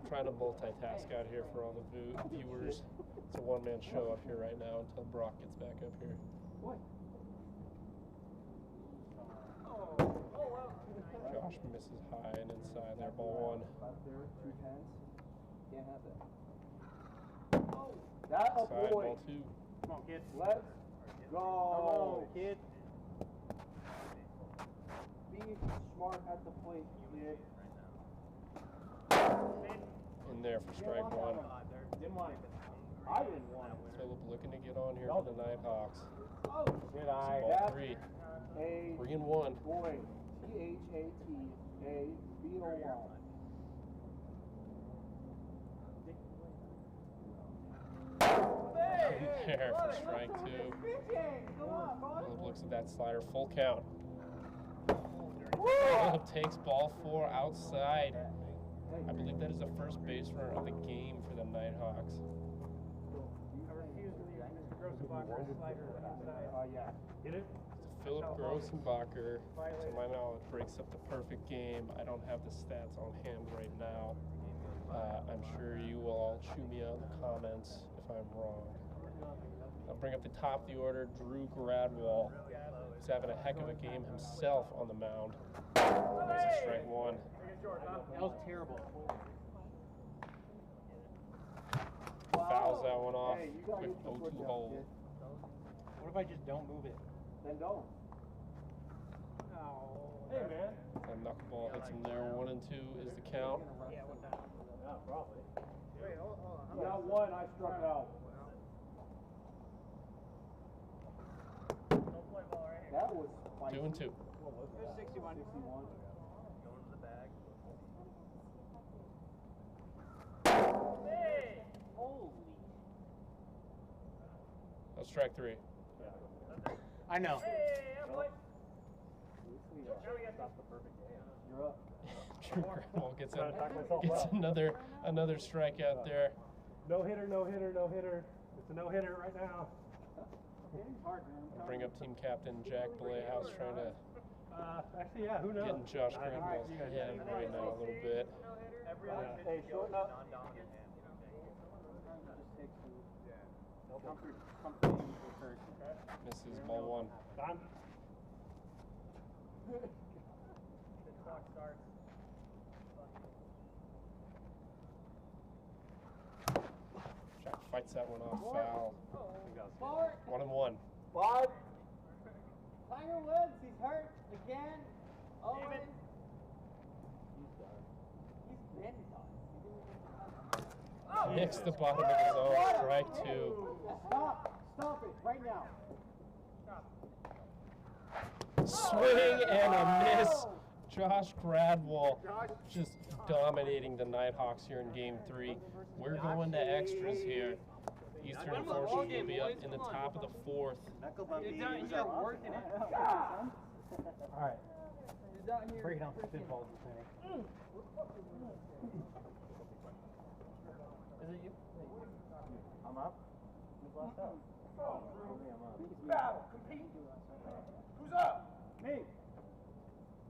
Trying to multitask out here for all the viewers. It's a one-man show up here right now until Brock gets back up here. Josh misses high and inside there, ball 1. Can't have that. That a Side boy. ball 2. Come on, kid. Let's go. Come on, kid. Be smart at the plate, kid. In there for strike 1. Didn't want it. I didn't want it. Phillip looking to get on here for the Nighthawks. Did I? Ball 3. A 3-1. boy. T-H-A-T-A-B-O-Y. There for strike 2. Phillip looks at that slider, full count. Phillip takes ball 4 outside. I believe that is the first base runner of the game for the Nighthawks. Get it? Philip Grossenbacher, to my knowledge, breaks up the perfect game. I don't have the stats on hand right now. I'm sure you will all chew me out in the comments if I'm wrong. I'll bring up the top of the order, Drew Gradwall. He's having a heck of a game himself on the mound. There's a strike 1. That was terrible. Fouls that one off. Quick 0-2 hole. What if I just don't move it? Then don't. Hey, man. And knuckleball hits him there. 1-2 is the count. Yeah, what time? Yeah, probably. Wait, hold on. You got 1, I struck out. Don't play ball right here. That was spicy. 2-2. What was that? 61. 61. Going to the bag. Hey! Holy. That's strike 3. I know. Hey, You're up. Drew Gradwall gets another strikeout there. No hitter, no hitter, no hitter. It's a no hitter right now. I'll bring up team captain Jack Blayhouse trying to Actually, yeah, who knows? get in Josh Gradwall's head right now a little bit. Hey, shorten up. Misses ball 1. Done. Jack fights that one off foul. 1-1. 5. Tiger Woods, he's hurt again. Owen. He's been done. Hits the bottom of his own. Strike 2. Stop it right now. Swing and a miss. Josh Gradwall just dominating the Nighthawks here in Game 3. We're going to extras here. Eastern Enforcers will be up in the top of the 4th. You're working it. All right. Break it down for pinballs. Is it you? I'm up. Who's last up? Battle, compete. Who's up? Me.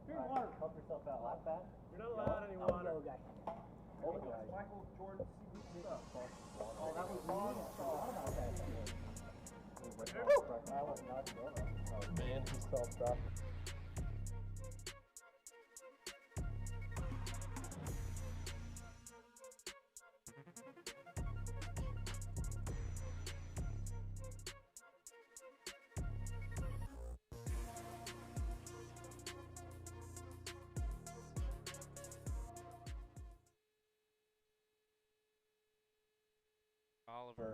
Here's water. Help yourself out. Last bat? You're not allowed any water. Michael Jordan, what's up? Oh, that was wrong. Man, he stopped up. Oliver.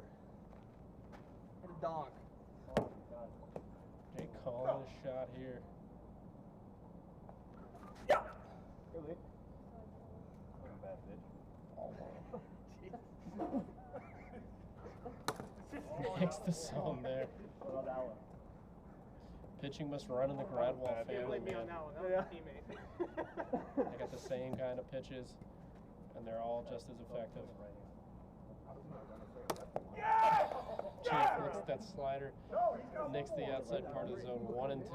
Hit a donk. Jake calling a shot here. Yeah. Really? Bad Makes the zone there. Pitching must run in the Gradwall family, man. They got the same kind of pitches, and they're all just as effective. Chief looks at that slider, nicks the outside part of the zone, 1 and 2.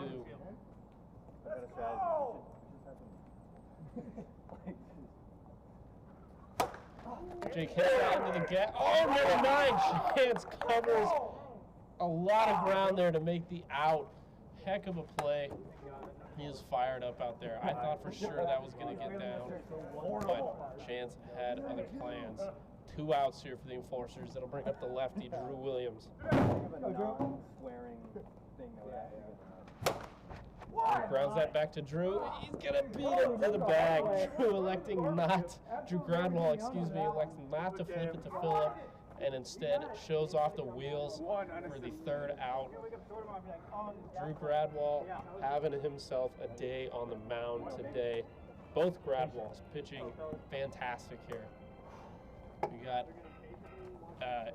Jake hits that into the gap. Oh, number 9, Chance covers a lot of ground there to make the out. Heck of a play. He is fired up out there. I thought for sure that was going to get down, but Chance had other plans. 2 outs here for the Enforcers. That'll bring up the lefty, Drew Williams. Grounds that back to Drew. He's gonna beat him to the bag. Drew electing not, Drew Gradwall, excuse me, elects not to flip it to Phillip, and instead shows off the wheels for the 3rd out. Drew Gradwall having himself a day on the mound today. Both Gradwalls pitching fantastic here. We got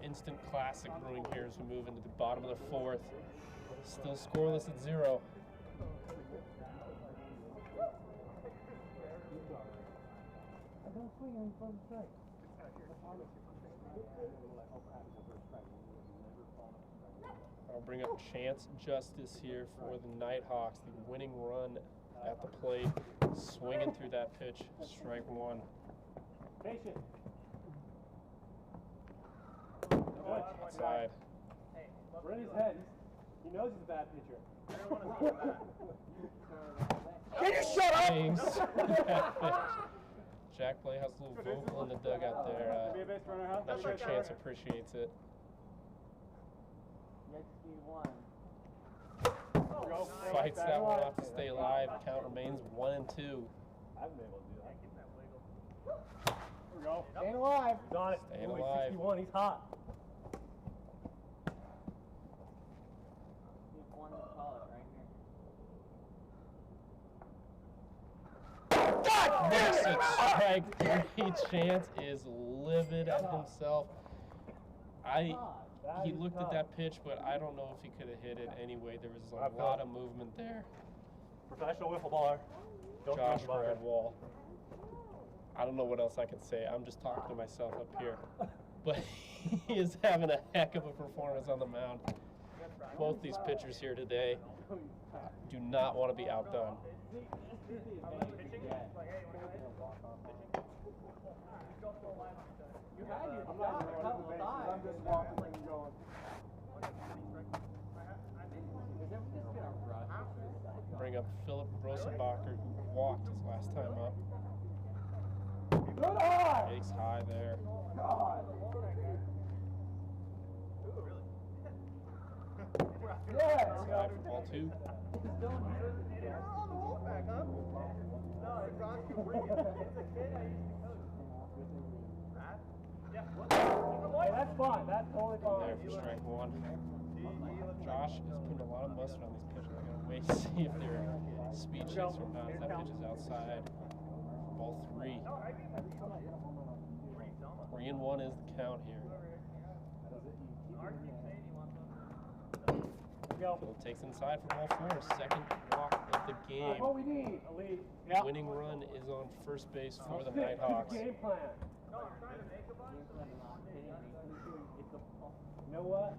instant classic brewing here as we move into the bottom of the 4th. Still scoreless at 0. I'll bring up Chance Justice here for the Nighthawks. The winning run at the plate, swinging through that pitch, strike 1. Patient. Outside. We're in his head. He knows he's a bad pitcher. Can you shut up? Jack Playhouse a little vocal in the dugout there. Not sure Chance appreciates it. Fights that one off to stay alive. Count remains 1 and 2. I haven't been able to do that. Here we go. Staying alive. He's on it. Staying alive. 61. He's hot. Makes it strike 3. Chance is livid at himself. He looked at that pitch, but I don't know if he could have hit it anyway. There was a lot of movement there. Professional wiffle baller. Josh Gradwall. I don't know what else I can say. I'm just talking to myself up here. But he is having a heck of a performance on the mound. Both these pitchers here today do not want to be outdone. Bring up Philip Rosenbacher, who walked his last time up. Takes high there. Outside for ball 2. That's fine. That's totally fine. There for strike 1. Josh is putting a lot of mustard on these pitches. I'm going to wait to see if their speed shifts or not. That pitch is outside. Ball 3. 3 and 1 is the count here. Philip takes inside for ball 4. Second walk of the game. That's what we need. Elite. Yep. Winning run is on first base for the Nighthawks. Game plan. You know what?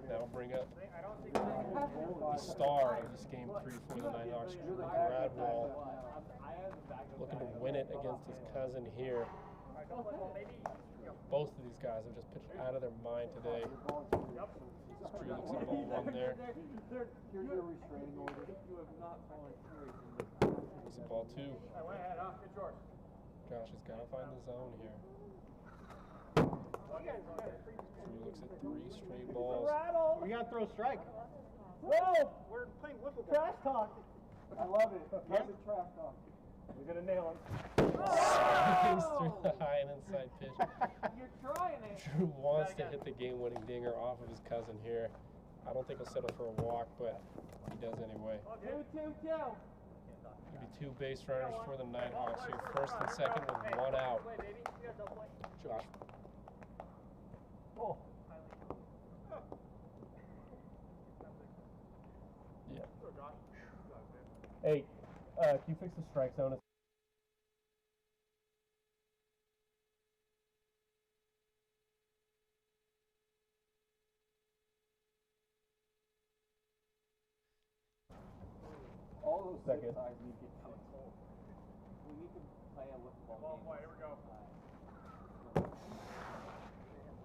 That'll bring up the star of this game 3 for the Nighthawks, Drew Gradwall, looking to win it against his cousin here. Both of these guys have just pitched out of their mind today. Drew looks at ball 1 there. Looks at ball 2. Josh has got to find the zone here. Drew looks at 3 straight balls. We got to throw strike. Whoa! We're playing wiffle ball. Trash talk. I love it. Yes. Trash talk. We're going to nail him. Swings through the high and inside pitch. You're trying it. Drew wants to hit the game-winning dinger off of his cousin here. I don't think he'll settle for a walk, but he does anyway. 2-2-2. Going to be 2 base runners for the Nighthawks here. First and second with 1 out. Josh. can you fix the strike zone? All those Second. sides need to get fixed. We need to play a wiffle ball game. Here we go.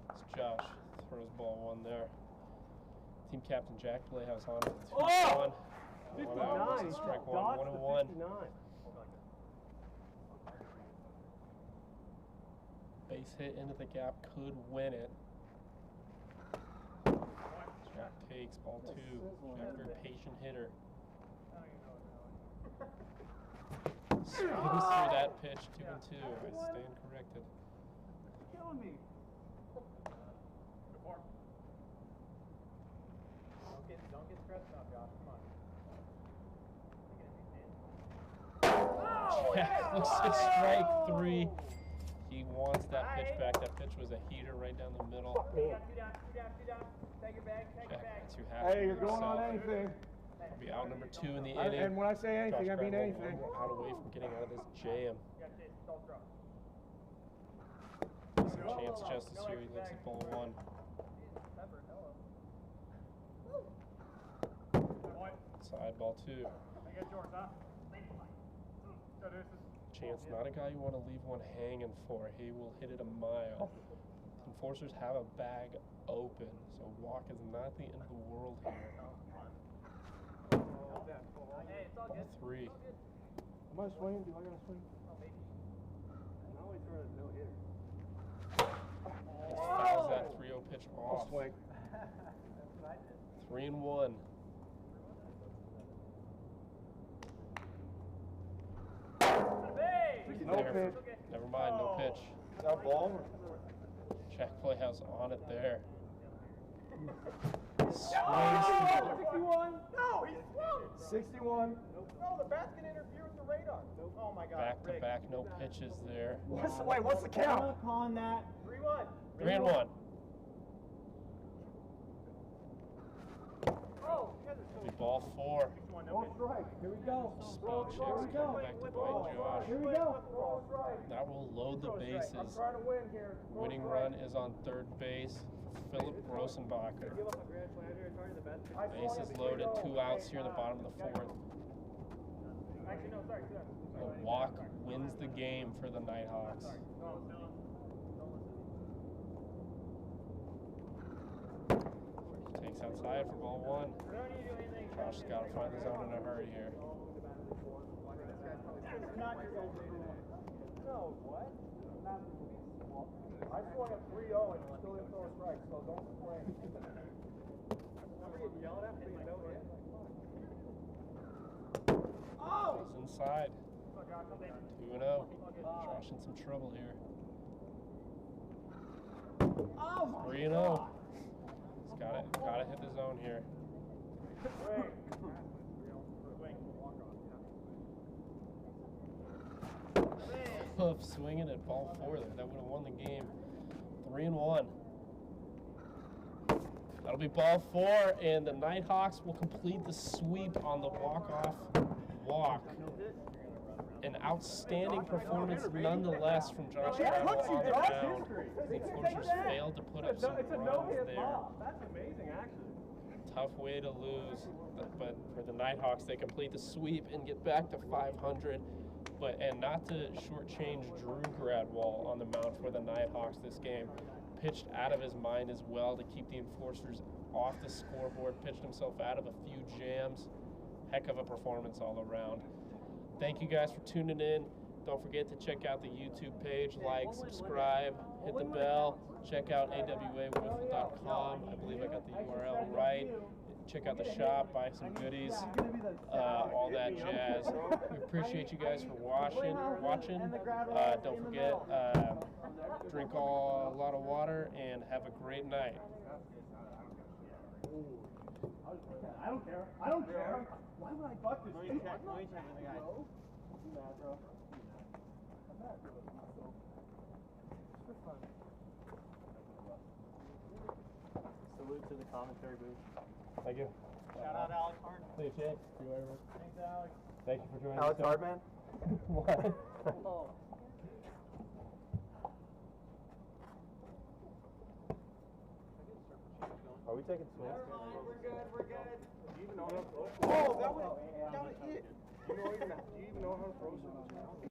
It's Josh. Throws ball one there. Team captain Jack Playhouse on it. 2-1. Oh! 1 out. It's a strike one. 1-1. 59. Base hit into the gap could win it. Jack takes ball 2. Jack, very patient hitter. Swings through that pitch, 2-2. I stand corrected. Killing me. Don't get stressed out, Josh. Come on. Jack looks at strike 3. He wants that pitch back. That pitch was a heater right down the middle. Take your bag, take your Jack, bag. not too happy. Hey, you're with going on himself. anything. He'll be out number 2 in the inning. And when I say anything, Josh I mean Gradwell anything. one out away from getting out of this jam. Some chance justice here. He looks at ball 1. Side ball 2. Chance, not a guy you want to leave one hanging for. He will hit it a mile. Enforcers have a bag open, so walk is not the end of the world here. Hey, it's all good. 3. Am I swinging? Do I gotta swing? Oh, maybe. I always throw a no-hitter. He fouls that 3-0 pitch off. Swing. 3-1. No pitch. Never mind, no pitch. That ball? Jack Playhouse on it there. Swings. 61? No, he's swung. 61. No, the bat's gonna interfere with the radar. Oh my God. Back to back, no pitches there. What's the count? On that. 3-1. 3-1. Oh, Be ball 4. no strike. Here we go. Spell checks coming back to bite Josh. Here we go. That will load the bases. I'm trying to win here. Winning run is on third base. Philip Rosenbacher. Give up a grand slam here. Target the bat. Bases loaded. 2 outs here in the bottom of the 4th. Actually, no, sorry. The walk wins the game for the Nighthawks. Takes outside for ball 1. Josh has got to find the zone in a hurry here. No, what? I swung at 3-0 and you still didn't throw a strike, so don't complain. I'm getting yelled at for being no hit. Oh! Goes inside. 2-0. Josh in some trouble here. 3-0. He's gotta hit the zone here. Swinging at ball 4 there. That would have won the game. 3-1. That'll be ball 4, and the Nighthawks will complete the sweep on the walk-off walk. An outstanding performance nonetheless from Josh Gradwell on the mound. The Enforcers failed to put up some runs there. That's amazing, actually. Tough way to lose, but for the Nighthawks, they complete the sweep and get back to 500. And not to shortchange Drew Gradwell on the mound for the Nighthawks this game. Pitched out of his mind as well to keep the Enforcers off the scoreboard. Pitched himself out of a few jams. Heck of a performance all around. Thank you guys for tuning in. Don't forget to check out the YouTube page, like, subscribe, hit the bell. Check out AWAWiffle.com. I believe I got the URL right. Check out the shop, buy some goodies, all that jazz. We appreciate you guys for watching. Don't forget, drink a lot of water and have a great night. I don't care. I don't care. Why would I fuck this? No, you can't have the guy. You mad, bro? I'm mad, bro. Salute to the commentary booth. Thank you. Shout out Alex Harden. Thanks, Jake. Thanks, Alex. Thank you for joining Alex us. Hardman? What? Are we taking swings? We're good. Do you even know how to throw? Oh, that was hit. Do you even know how to throw?